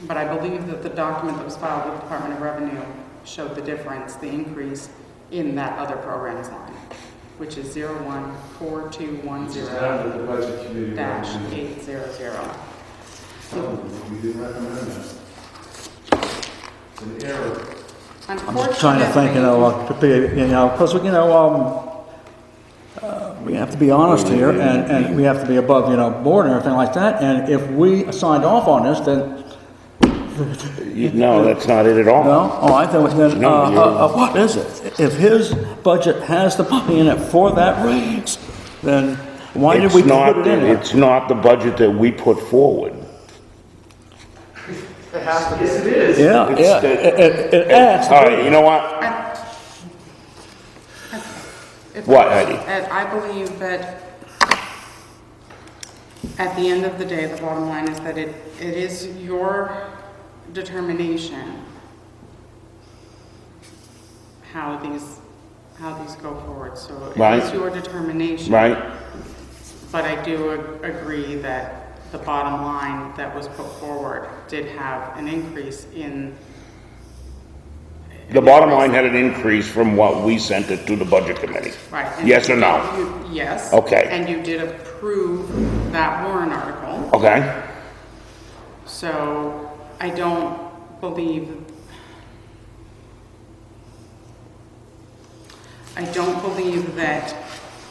But I believe that the document that was filed with the Department of Revenue showed the difference, the increase in that other programs line, which is 014210 Under the budget committee. dash recommendation. 800. We didn't recommend that. It's an error. I'm just trying to think, because, we have to be honest here, and we have to be above, board and everything like that, and if we signed off on this, then, no, that's not it at all. no? Oh, I thought, then, No, you're- what is it? If his budget has the money in it for that raise, then why did we It's not, put it in there? it's not the budget that we put forward. It has to be. Yes, it is. Yeah, It's yeah, the- it has to All be. right, you know what? What, Heidi? And I believe that at the end of the day, the bottom line is that it is your determination how these go forward. So it Right. is your determination. Right? But I do agree that the bottom line that was put forward did have an increase in. The bottom line had an increase from what we sent it to the budget committee. Right. and Yes or no? Yes. Okay. And you did approve that warrant article. Okay? So I don't believe that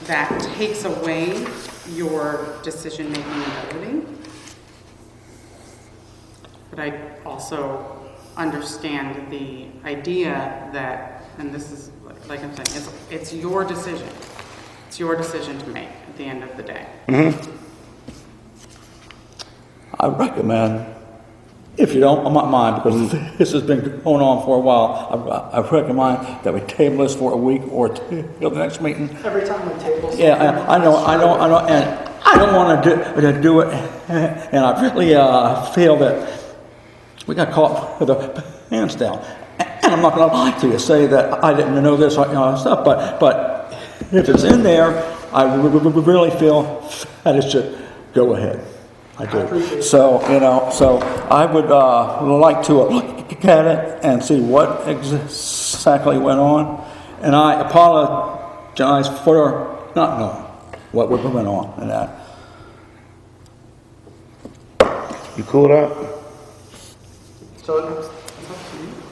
that takes away your decision-making ability. But I also understand the idea that, and this is, like I'm saying, it's your decision. It's your decision to make at the end of the day. I recommend, if you don't mind, because this has been going on for a while, I recommend that we table this for a week or two till the next meeting. Every time we table something. Yeah, I know, and I don't want to do it, and I really feel that we got caught with our pants down. And I'm not going to lie to you, say that I didn't know this stuff, but if it's in there, I really feel that it should go ahead. I do. appreciate it. So, so I would like to look at it and see what exactly went on. And I apologize for not knowing what went on in that. You cool with that? So,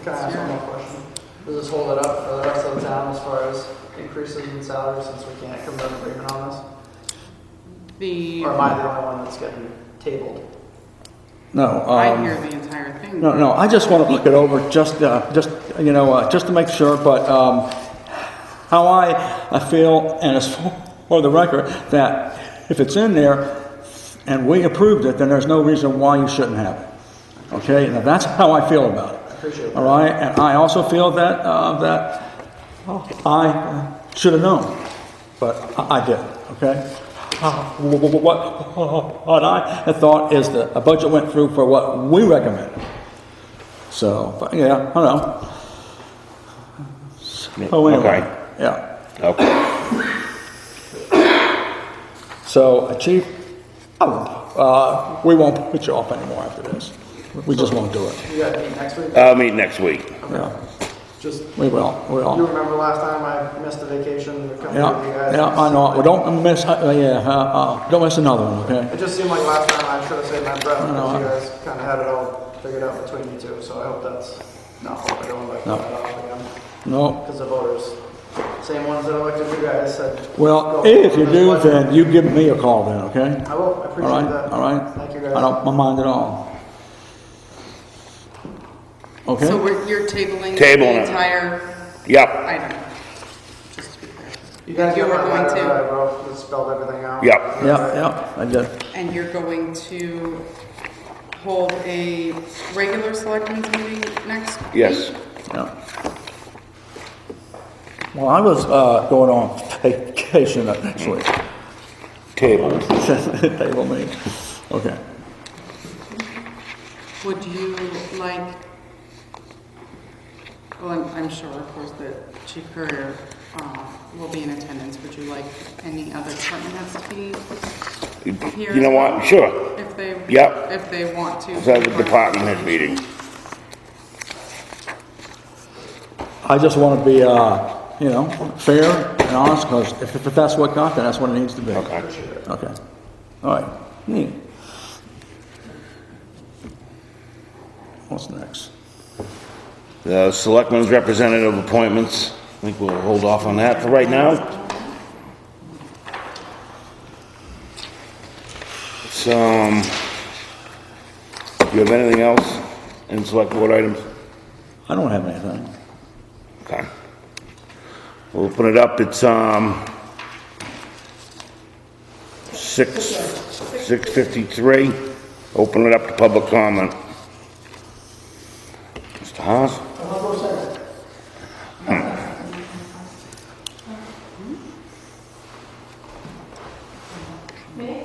can I ask one more question? Does this hold it up for the rest of the town as far as increases in salaries since we can't come to an agreement on this? The Or am I the only one that's getting tabled? No. I hear the entire thing. No, I just want to look it over, just to make sure, but, how I feel, and it's for the record, that if it's in there and we approved it, then there's no reason why you shouldn't have it. Okay, now that's how I feel about it. Appreciate All right, and I also feel that, I should have known, but I didn't, okay? What I had thought is that a budget went through for what we recommended. So, but yeah, I don't know. So anyway, Okay. yeah. Okay. So, Chief, we won't put you off anymore after this. We just won't do it. You guys meet next week? I'll meet next week. Yeah, Just, we will. you remember last time I missed a vacation to come Yeah, with you guys? yeah, I know. Well, don't miss. Don't miss another one, okay? It just seemed like last time I should have saved my breath I know. because you guys kind of had it all figured out between you two. So I hope that's not what I don't like No. that off again. No. Because the voters, same ones that elected you guys, said. Well, go if you with do, this budget. then you give me a call then, okay? I will. I All appreciate right, that. all right. Thank you guys. I don't mind at all. Okay. So you're tabling Tabling the it. entire Yep, item? Just to be clear. You guys You got were my going letter to- that I wrote that spelled everything out. Yep. Yeah, I did. And you're going to hold a regular selectmen's meeting next week? yes. Yeah. Well, I was going on vacation next week. Table. Table meeting. Okay. Would you like, well, I'm sure, of course, that Chief Courier will be in attendance. Would you like any other department heads to be here? You know what? Sure. If they, Yep. if they want to. Let's have a department head meeting. I just want to be, fair and honest, because if that's what got, then that's what it needs to be. Okay. Okay. All right. Neat. What's next? The selectmen's representative appointments, I think we'll hold off on that for right now. So, do you have anything else in select board items? I don't have anything. Okay. We'll open it up, it's, 6:53. Open it up to public comment. Mr. Haas?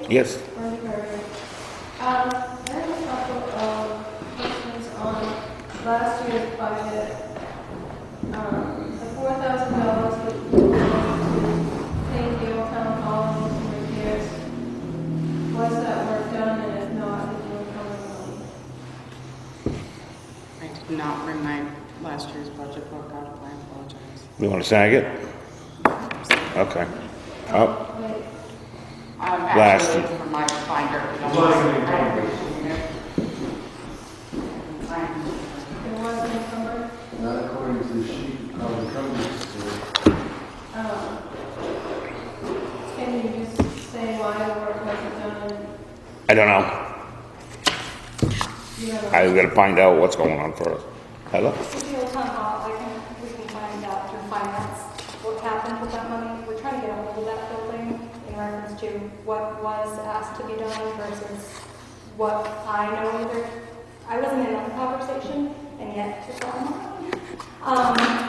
Yes. I have a couple of questions on last year's budget. The $4,000 that we were going to pay Gilmanton Hall and some repairs, was that work done, and if not, did you recover the money? I did not bring my last year's budget book out, I apologize. You want to sag it? Okay. Oh, Last Actually, year. for my binder. It wasn't encumbered? Not according to the sheet of the company. Can you just say why the work wasn't done? I don't know. You know, I gotta find out what's going on first. Hello? If you will town hall, we can find out through finance what happened with that money. We're trying to get a hold of that building in reference to what was asked to be done versus what I know either. I wasn't in on the conversation, and yet it's on mine.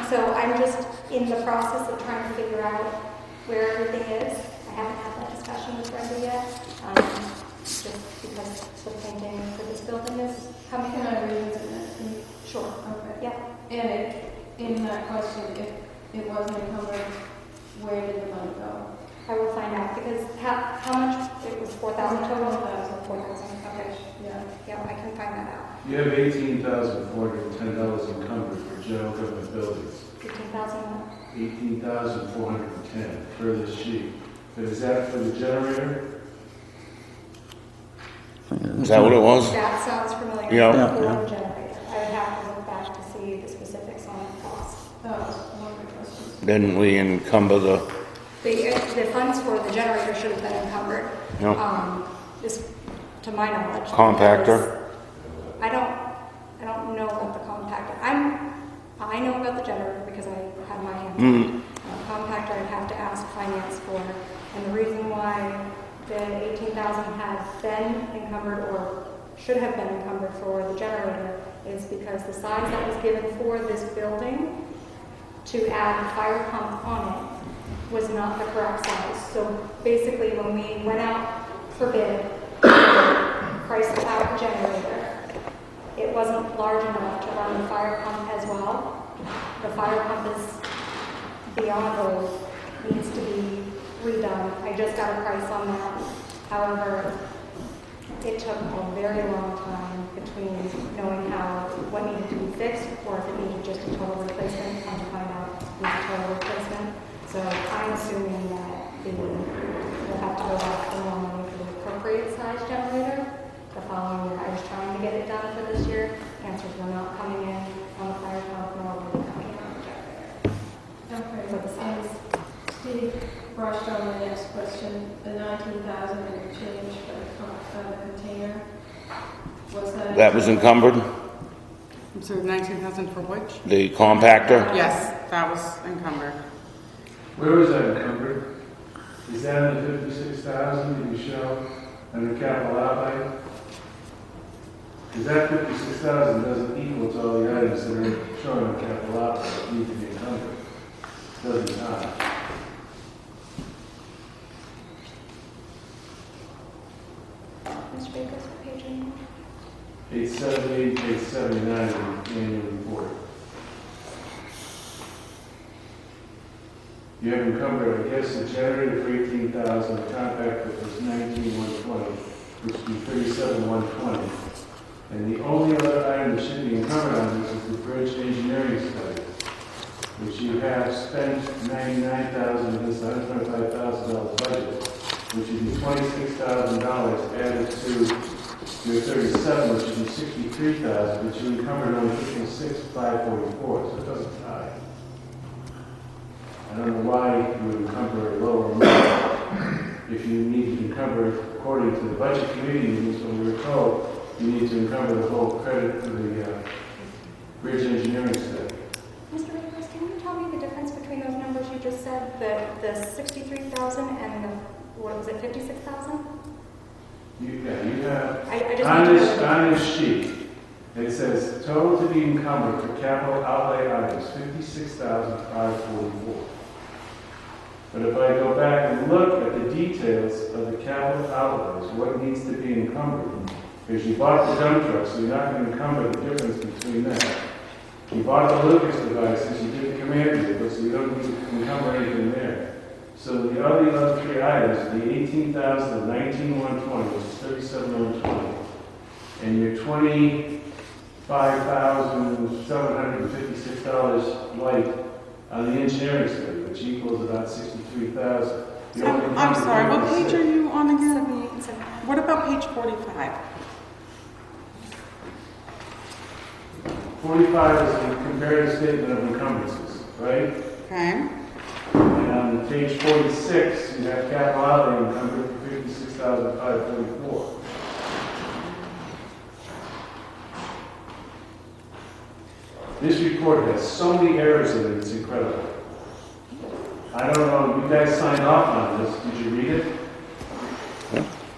So I'm just in the process of trying to figure out where everything is. I haven't had that discussion with Brenda yet, just because the painting for this building is coming Can in. I revisit it? Sure. Okay. Yeah. And in that question, if it wasn't encumbered, where did the money go? I will find out, because how much, it was 4,000 total? 4,000. 4,000, okay. Yeah. Yeah, I can find that out. You have $18,410 encumbered for general government buildings. 15,000, $18,410 per this sheet. But is that for the generator? Is that what it was? that sounds familiar. Yeah. Yeah, For yeah. the generator. I would have to look back to see the specifics on the cost. That was one of the questions. Didn't we encumber the, The funds for the generator should have been encumbered. No. Just to my knowledge. Compactor? I don't know about the compactor. I know about the generator because I had my hands on it. Compactor I'd have to ask finance for, and the reason why the 18,000 had been encumbered or should have been encumbered for the generator is because the size that was given for this building to add a fire pump on it was not the correct size. So basically when we went out for bid, priced out generator, it wasn't large enough to run the fire pump as well. The fire pump is beyond old, needs to be redone. I just got a price on that. However, it took a very long time between knowing what needed to be fixed or if it needed just a total replacement, and to find out it was a total replacement. So I'm assuming that we'll have to go back for more money for the appropriate size generator the following year. I was trying to get it done for this year. Answers were not coming in on the fire pump, nor were they coming in on the generator. Okay, For the size. Steve brushed on my next question, the 19,000 and change for the container. Was that? That was encumbered, So 19,000 for which? the compactor? Yes, that was encumbered. Where was that encumbered? Is that in the 56,000 that you show under capital outlay? Because that 56,000 doesn't equal to all the items that are shown on capital outlay that need to be encumbered. It doesn't tie. Mr. Baker, what page are you on? Page 78, page 79 of the annual report. You have encumbered, I guess, a generator for 18,000, a compactor was 19,120, which would be 37,120. And the only other item that should be encumbered on this is the bridge engineering study, which you have spent 99,000 of this $125,000 budget, which would be $26,000 added to your 37, which would be 63,000, but you encumbered only 56,544, so it doesn't tie. I don't know why you would encumber a lower amount if you need to encumber, according to the budget committee meetings when we were told, you need to encumber the whole credit for the bridge engineering study. Mr. Bakers, can you tell me the difference between those numbers you just said, the 63,000 and the, what was it, 56,000? You have, I just on need to know. on this sheet, it says total to be encumbered for capital outlay items, 56,544. But if I go back and look at the details of the capital outlays, what needs to be encumbered, because you bought the dump truck, so you're not going to encumber the difference between that. You bought the Lucas devices, you did the command vehicle, so you don't need to encumber anything there. So the other three items, the 18,000, the 19,120, which is 37,120, and your $25,756 light on the engineering study, which equals about 63,000. I'm sorry, what page are you on again? 78 and 79. What about page 45? 45 is the comparative statement of encumbrances, right? Okay. And on page 46, you have capital outlay encumbered for 56,544. This report has so many errors in it, it's incredible. I don't know, you guys signed off on this, did you read it?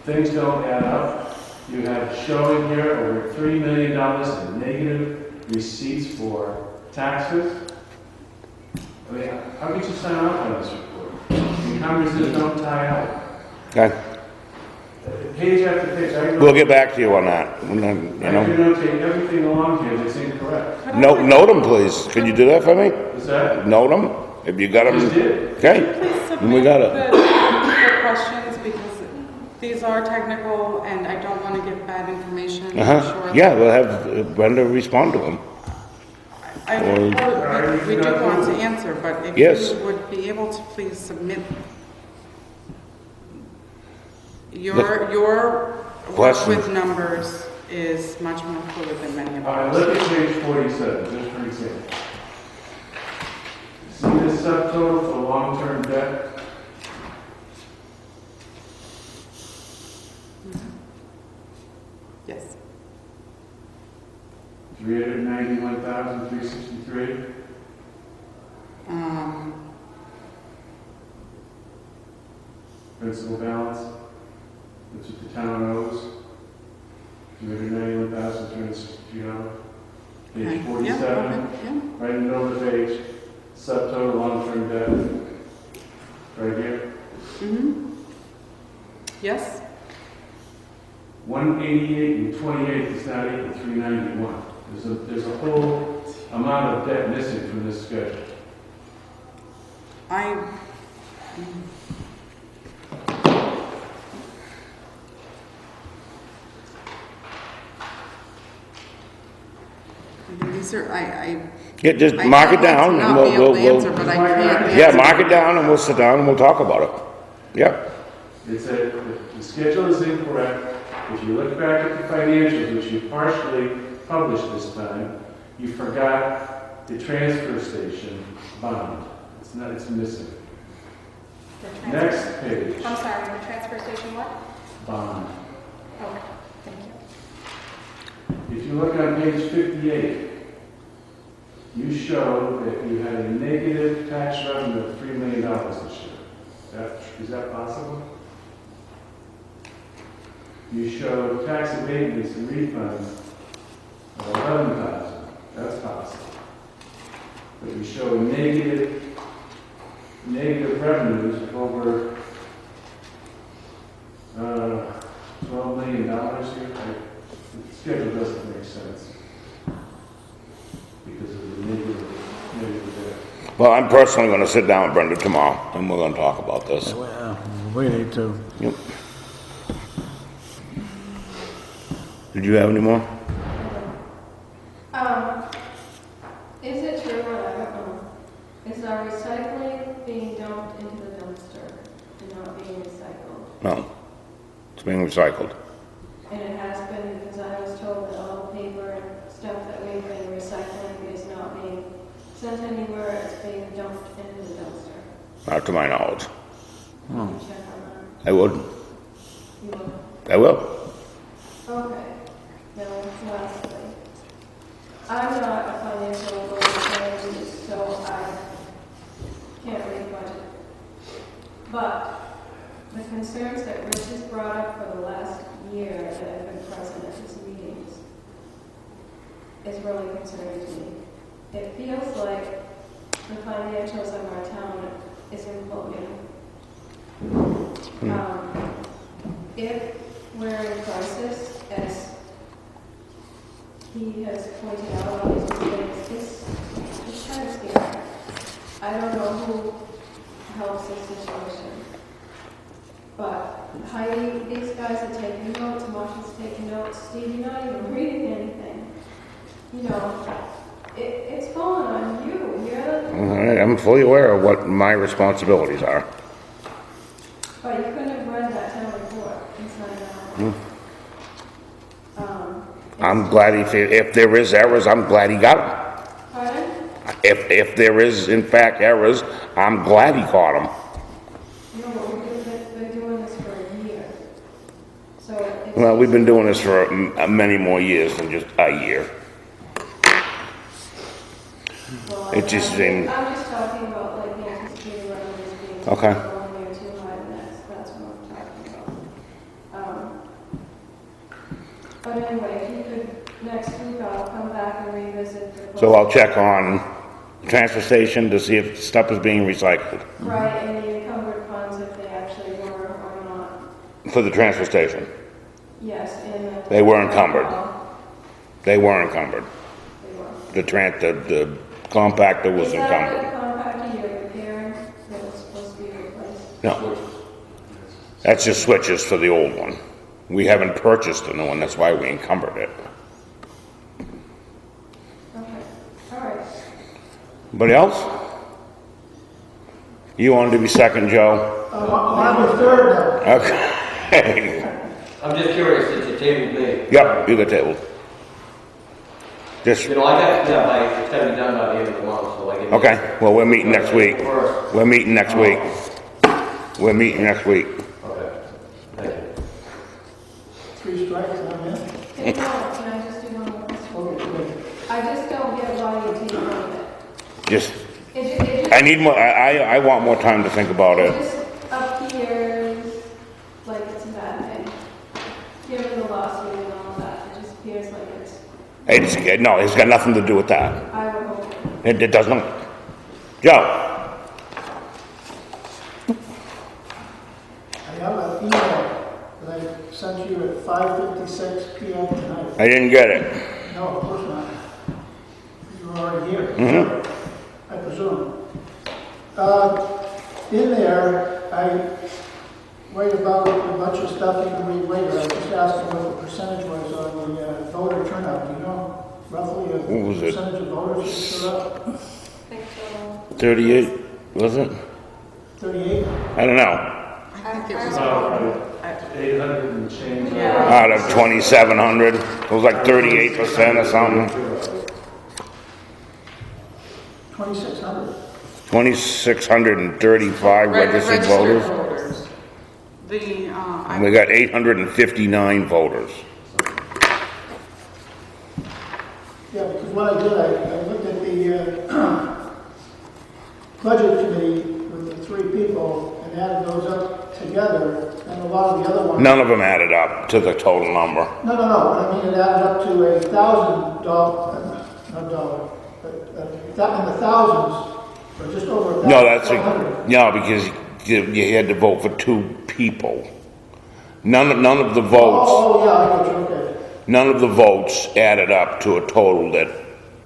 Things don't add up. You have showing here over $3 million in negative receipts for taxes. I mean, how could you sign off on this report? The encumbrances don't tie up. Okay, Page after page, I can we'll get back to you on that. And then, you I know, can notate everything along here that's incorrect. note them, please. Can you do that for me? Is that? Note them, if you got I just them. did. Okay, Please we submit got the it. questions because these are technical and I don't want to give bad information. I'm Uh-huh, sure yeah, we'll have Brenda respond to them. We do want to answer, but if Yes. you would be able to please submit your work Question. with numbers is much more fluid than many of All right, ours. look at page 47, just for example. See this subtotal for long-term debt? Yes. $291,363. Principal balance, which the town owes, $291,363. Page Okay. 47, Yeah, okay, yeah. right in the middle of the page, subtotal long-term debt, right here. Mm-hmm. Yes? 188 is not equal 391. There's a whole amount of debt missing from this schedule. These are, Yeah, just I mark it can't down and not be able to answer, but I can't yeah, answer. mark it down and we'll sit down and we'll talk about it. Yep. The schedule is incorrect. If you look back at the financials, which you partially published this time, you forgot the transfer station bond. It's missing. The transfer- Next page, I'm sorry, the transfer station what? bond. Okay, thank you. If you look on page 58, you show that you had a negative tax revenue of $3 million this year. Is that possible? You show tax abatements and refunds of $11,000. That's possible. But you show negative revenues of over $12 million here. The schedule doesn't make sense because of the negative there. Well, I'm personally gonna sit down with Brenda tomorrow and we're gonna talk about this. Well, we need to. Yep. Did you have any more? Is it true, or I don't know, is our recycling being dumped into the dumpster and not being recycled? No. It's being recycled. And it has been, because I was told that all the paper and stuff that we've been recycling is not being sent anywhere, it's being dumped into the dumpster. Not to my knowledge. Can you check on I would. that? You will? I will. Okay. Now, lastly, I'm not a financial person, so I can't read budget. But the concerns that Rich has brought up for the last year that I've been present at his meetings is really concerning to me. It feels like the financials of our town is imploding. If we're in crisis, as he has pointed out on his meetings, it's kind of scary. I don't know who helps this situation. But Heidi, these guys are taking notes, Marshall's taking notes, Steve, you're not even reading anything. You know, it's falling on you. I'm fully aware of what my responsibilities are. But you couldn't have read that town report inside out. I'm glad if there is errors, I'm glad he got them. Pardon? If there is in fact errors, I'm glad he caught them. No, but we've been doing this for a year. So it's... Well, we've been doing this for many more years than just a year. Well, It just seemed... I'm just talking about like the anticipated revenues being Okay. going there too high, and that's what I'm talking about. But anyway, if you could, next week I'll come back and revisit the... So I'll check on the transfer station to see if stuff is being recycled Right, and the encumbered funds, if they actually were or not. for the transfer station. Yes, and the... They were encumbered. They were encumbered. They were. The compactor was Is that encumbered. the compactor you're repairing that was supposed to be replaced? No. That's just switches for the old one. We haven't purchased a new one, that's why we encumbered it. Okay, all right. Anybody else? You wanted to be second, Joe? Mine was third now. Okay. I'm just curious, did you table me? Yep, you got tabled. Just, You know, I got, it's gotta be done by the end of the month, so I can... okay, well, we're meeting next week. First. We're meeting next week. We're meeting next week. Okay, thank you. 3 strikes, I'm in. Can I just do one more question? Okay, good. I just got Just, It I need more, I want more time to think about it. just appears like it's a bad thing. Given the lawsuit and all that, it just appears like No, it's got nothing to do with that. I would hope. It doesn't. Joe? I have an email that I sent you at 5:56 p.m. tonight. I didn't get it. No, of course not. You were already here. Mm-hmm. I presume. In there, I write about a bunch of stuff you can read later. I just asked what the percentage was on the voter turnout. Do you know roughly a What was it? percentage of voters that showed up? I think so. 38, was it? 38? I don't know. I think it was, About 800 and change. Out of 2,700, it was like 38% or something. 2,600. 2,635 registered voters. The, And we got 859 voters. Yeah, because what I did, I looked at the budget committee with the three people and added those up together, and a lot of the other ones. None of them added up to the total number. No, but I mean, it added up to $1,000, not dollar, but in the thousands, or just over $1,000. No, no, because you had to vote for 2 people. None of the votes. Oh, yeah, I get you, okay. None of the votes added up to a total that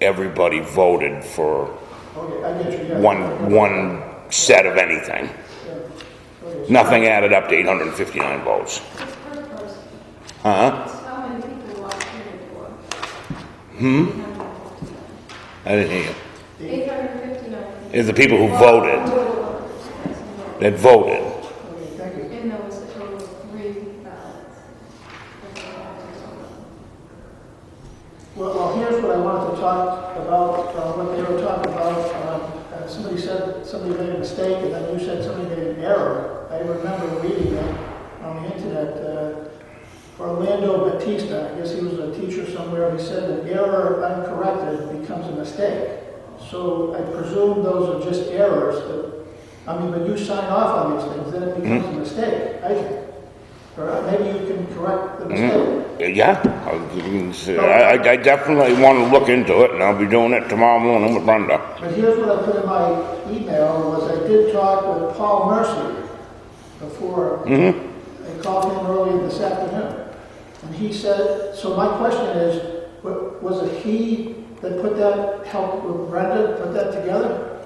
everybody voted for Okay, I get you, yeah. one set of anything. Yeah. Okay, Nothing added up to 859 votes. It's per person. Huh? It's how many people walk in Hmm? I didn't hear you. 859. It's the people who voted, that voted. Okay, thank you. And there was a total of 3 ballots. Well, here's what I wanted to talk about, what they were talking about. Somebody said somebody made a mistake, and then you said somebody made an error. I remember reading that on the internet. Orlando Batista, I guess he was a teacher somewhere, he said an error uncorrected becomes a mistake. So I presume those are just errors that, I mean, when you sign off on these things, then it becomes a mistake, I think. Or maybe you can correct the mistake. Yeah, I definitely want to look into it, and I'll be doing it tomorrow morning with Brenda. But here's what I put in my email, was I did talk with Paul Mercy before. I called him earlier this afternoon. And he said, so my question is, was it he that put that, helped with Brenda, put that together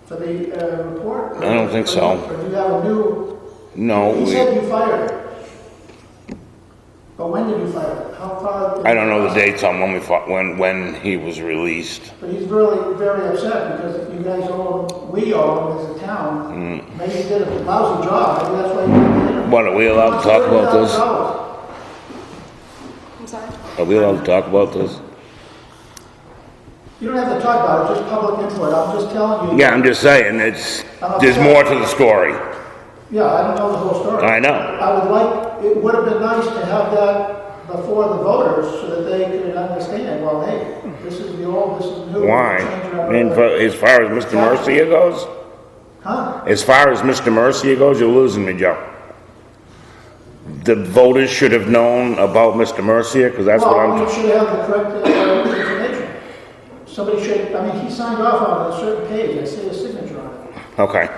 for the report? I don't think so. Or do you have a new? No, He said you fired her. But when did you fire her? How far? I don't know the dates on when he was released. But he's really very upset because you guys owe him, we owe him as a town. Maybe he did a lousy job, maybe that's why he didn't. What, are we allowed to talk about this? I'm sorry? Are we allowed to talk about this? You don't have to talk about it, just public input. I'm just telling you. Yeah, I'm just saying, there's more to the story. Yeah, I don't know the whole story. I know. I would like, it would have been nice to have that before the voters so that they could understand, well, hey, this is the old, this is new. Why? I mean, as far as Mr. Mercier goes? Huh? As far as Mr. Mercier goes, you're losing me, Joe. The voters should have known about Mr. Mercier, because that's what Well, you I'm... should have the correct information. Somebody should, I mean, he signed off on a certain page, I see his signature on it. Okay,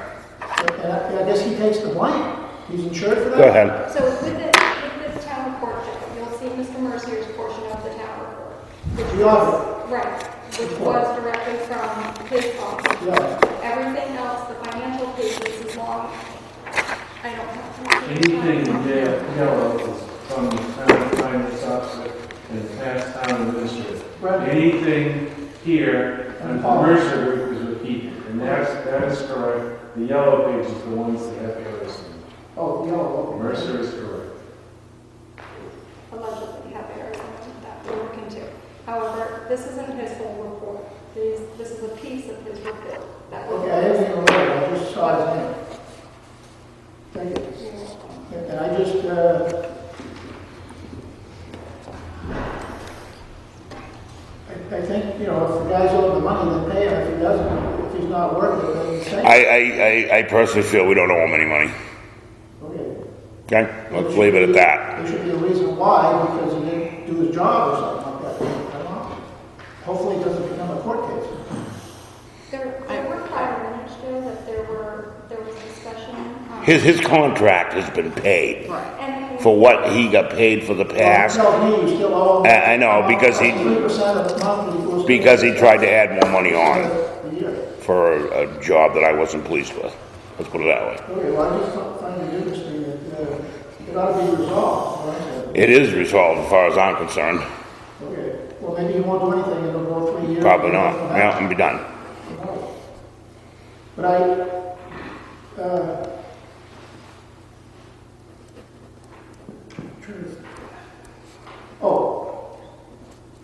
And I guess he takes the blame. He's insured for that? go ahead. So with the town report, you'll see Mr. Mercier's portion of the town report. The audit. Right, which was directly from his office. Yeah. Everything else, the financial pages is long. I don't have. Anything there, yellow is from the town finance officer and past town administrator. Right. Anything here on commercial group is repeated, and that is correct. The yellow page is the ones that have errors in them. Oh, the yellow, okay. Mercer is correct. Allegedly have errors in it that we're looking to. However, this isn't his whole report. This is a piece of his report. That Okay, I didn't even read it, I just saw his name. Thank you. And I just, I think, you know, if the guy's owed the money, then pay him. If he doesn't, not worth it, then say. I personally feel we don't owe him any money. Okay. Okay, let's leave it at that. There should be a reason why, because he didn't do his job or something like that. I don't know. Hopefully it doesn't become a court case. There were prior minutes, Joe, that there was discussion. His contract has been paid And for what he got paid for the past. Well, tell me you still owe him. I know, because 3% of the monthly equals. because he tried to add more money on A year. for a job that I wasn't pleased with. Let's put it that way. Okay, well, I just find it interesting that it ought to be resolved. Right? It is resolved as far as I'm concerned. Okay, well, maybe he won't do anything, it'll go 3 years. Probably not. Yeah, and be done. But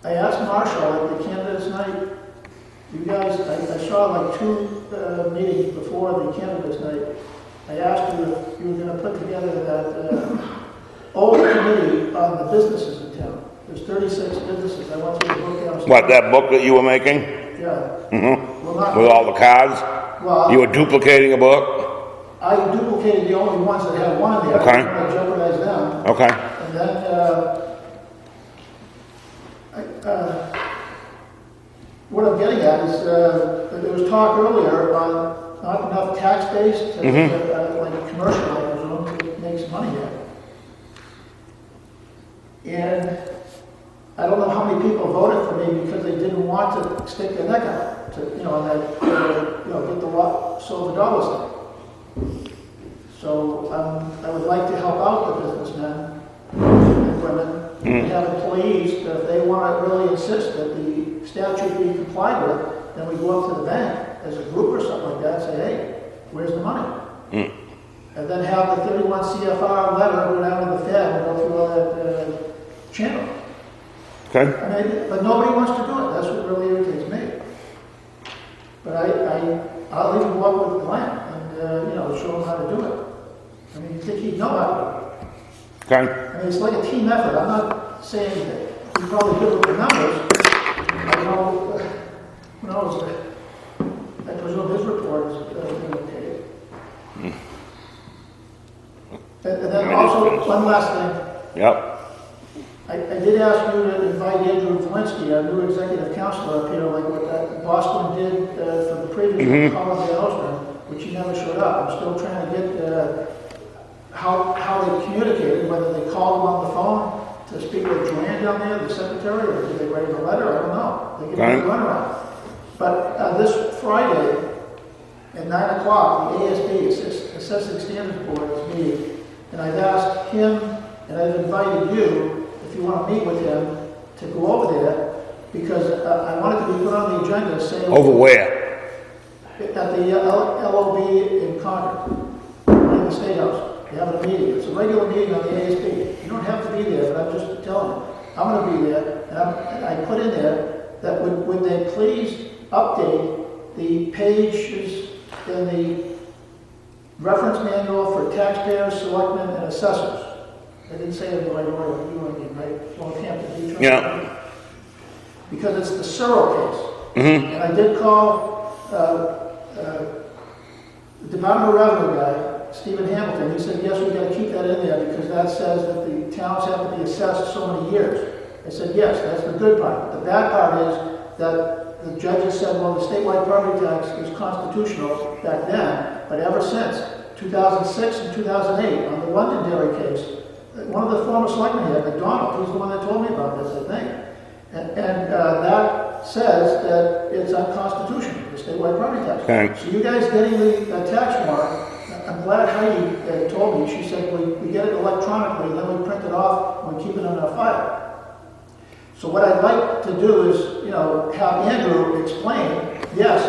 I asked Marshall at the candidates night, you guys, I saw like 2 meetings before the candidates night. I asked you if you were gonna put together that old committee on the businesses in town. There's 36 businesses, I want you to look down. What, that book that you were making? Yeah. Mm-hmm. Well, not, With all the cards? well, You were duplicating a book? I duplicated the only ones that had one in there. Okay. I didn't want to jeopardize them. Okay. And then, what I'm getting at is, there was talk earlier about not enough tax base to, like commercial, I presume, to make some money here. And I don't know how many people voted for me because they didn't want to stick their neck out to, you know, and that, get the silver dollars thing. So, I would like to help out the businessmen and women and have employees that if they want to really insist that the statute be complied with, then we go up to the bank as a group or something like that and say, hey, where's the money? And then have the 31 CFR letter go down to the Fed and go through all that channel. Okay. I mean, but nobody wants to do it. That's what really irritates me. But I'll even go up with the plan and, show them how to do it. I mean, you think he'd know how to do it. Okay. I mean, it's like a team effort. I'm not saying that he's probably good with the numbers. I know, who knows? I presume his report is okay. And then also, one last thing. Yep. I did ask you to invite Andrew Valinsky, our new executive counselor up here, like what Boston did for the previous Holiday Osborne, which he never showed up. I'm still trying to get how they communicated, whether they called him on the phone to speak with Joanne down there, the secretary, or did they write him a letter? I don't know. They give me a runaround. But this Friday at 9 o'clock, the ASB, Assessing Standards Board, is meeting, and I've asked him, and I've invited you, if you want to meet with him, to go over there, because I want it to be put on the agenda saying... Over where? At the LOB in Concord, in the State House. They're having a meeting. It's a regular meeting on the ASB. You don't have to be there, but I'm just telling you. I'm going to be there, and I put in there that would they please update the pages in the reference manual for taxpayers, selectmen, and assessors. I didn't say it in the right order, you and me, right? Northampton Beach. Yeah. Because it's the Searle case. And I did call the Department of Revenue guy, Stephen Hamilton. He said, yes, we got to keep that in there because that says that the towns have to be assessed so many years. I said, yes, that's the good part. The bad part is that the judges said, well, the statewide property tax is constitutional back then, but ever since 2006 and 2008, on the Londonderry case, one of the former selectmen here, McDonald, he's the one that told me about this, I think. And that says that it's unconstitutional, the statewide property tax. Okay. So you guys getting the tax warrant, I'm glad Heidi told me, she said we get it electronically, then we print it off and we keep it in our file. So what I'd like to do is, have Andrew explain, yes,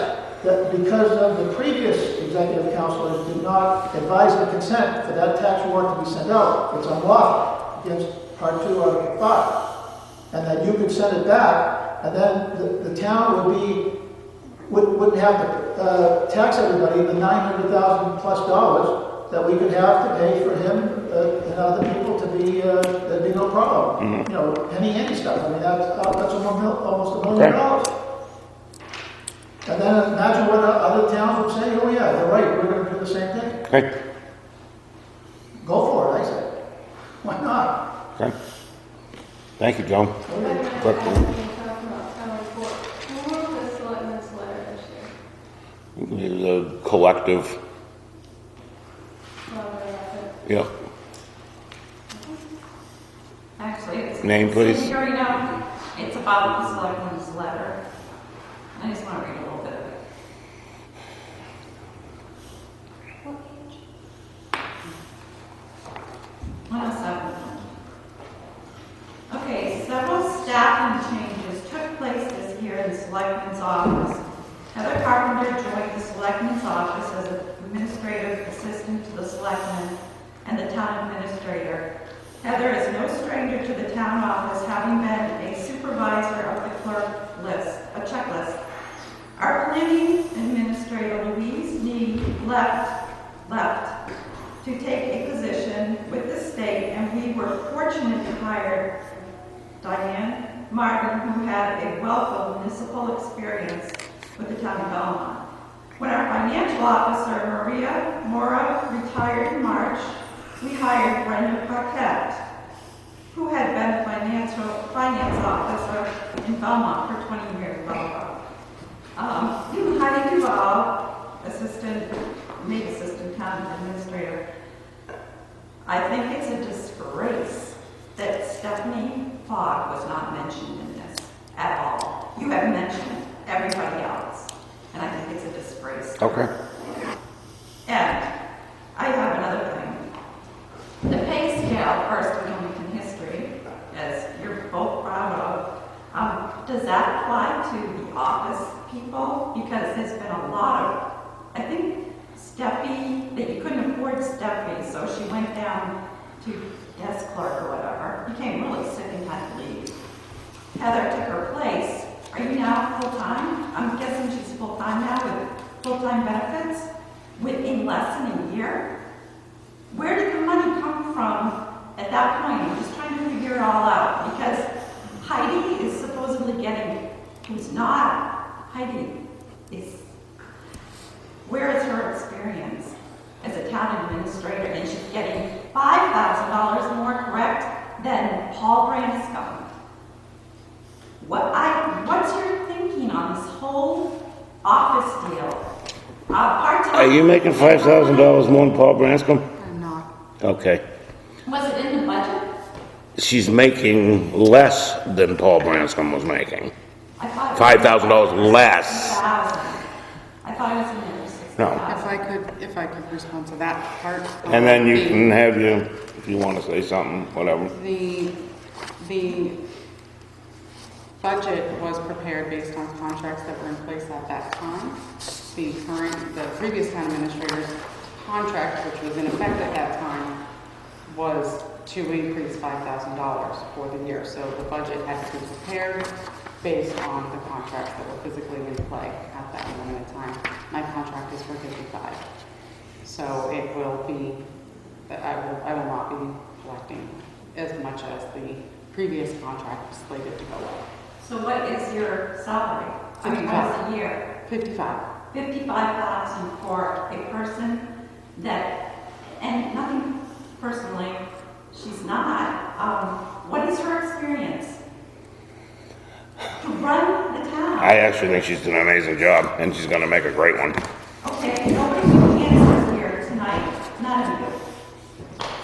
that because of the previous executive counselors did not advise the consent for that tax warrant to be sent out, it's unlawful against Part 2, Article 5. And that you could send it back, and then the town wouldn't have to tax everybody the $900,000 plus that we could have to pay for him and other people to be, there'd be no problem. Penny ante stuff. I mean, that's almost $1 million. And then imagine what other towns would say, oh yeah, they're right, we're gonna do the same thing. Okay, Go for it, I say. Why not? okay. Thank you, Joan. Wait a minute, I But- haven't been talking about town report. Who wrote the selectmen's letter this year? The collective, Well, yeah. Actually, it's. Name, please. So you already know, it's about the selectmen's letter. I just want to read a little bit of it. What page? 107. Okay, several staffing changes took place this year in the selectmen's office. Heather Carpenter joined the selectmen's office as an administrative assistant to the selectmen and the town administrator. Heather is no stranger to the town office, having been a supervisor of the clerk list, a checklist. Our planning administrator, Louise Nee, left to take a position with the state, and we were fortunate to hire Diane Martin, who had a wealth of municipal experience with the town of Belmont. When our financial officer, Maria Mora, retired in March, we hired Brenda Paquette, who had been a finance officer in Belmont for 20 years. Heidi Duval, maid assistant town administrator. I think it's a disgrace that Stephanie Fogg was not mentioned in this at all. You have mentioned everybody else, and I think it's a disgrace. Okay. And I have another thing. The pay scale, first in Gilmanton history, as you're both proud of, does that apply to the office people? Because there's been a lot of, I think Steffi, that you couldn't afford Steffi, so she went down to desk clerk or whatever, became really sick and had to leave. Heather took her place. Are you now full-time? I'm guessing she's full-time now with full-time benefits within less than a year? Where did the money come from at that point? I'm just trying to figure it all out because Heidi is supposedly getting, who's not, Heidi is, where is her experience as a town administrator? And she's getting $5,000 more, correct, than Paul Branscombe. What's your thinking on this whole office deal? Part-time. Are you making $5,000 more than Paul Branscombe? I'm not. Okay. Was it in the budget? She's making less than Paul Branscombe was making. I thought $5,000 less. 6,000. I thought it was in there, 6,000. No. If I could respond to that part. And then you can have if you want to say something, whatever. The budget was prepared based on contracts that were in place at that time. The previous town administrator's contract, which was in effect at that time, was to increase $5,000 for the year. So the budget had to be prepared based on the contracts that were physically in play at that moment in time. My contract is for 55. So it will be, I will not be collecting as much as the previous contract was slated to go up. So what is your salary? I mean, what's a year? 55. 55,000 for a person that, and nothing personally, she's not. What is her experience to run the town? I actually think she's doing an amazing job, and she's going to make a great one. Okay, nobody can answer here tonight, none of you.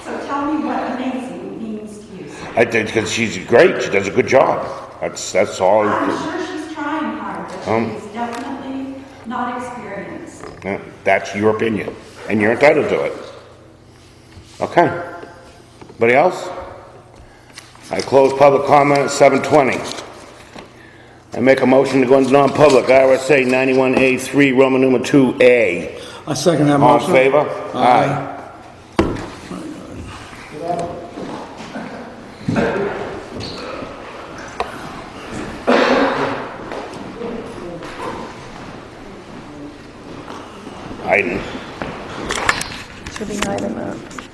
So tell me what amazing means to you. I think because she's great. She does a good job. That's all. I'm sure she's trying hard, but she's definitely not experienced. Yeah, that's your opinion, and you're entitled to it. Okay. Anybody else? I close public comment at 7:20. I make a motion to go into non-public, RSA 91A3, Roman numeral 2A. I second that All in motion. favor? Aye. Aye. Should be high enough.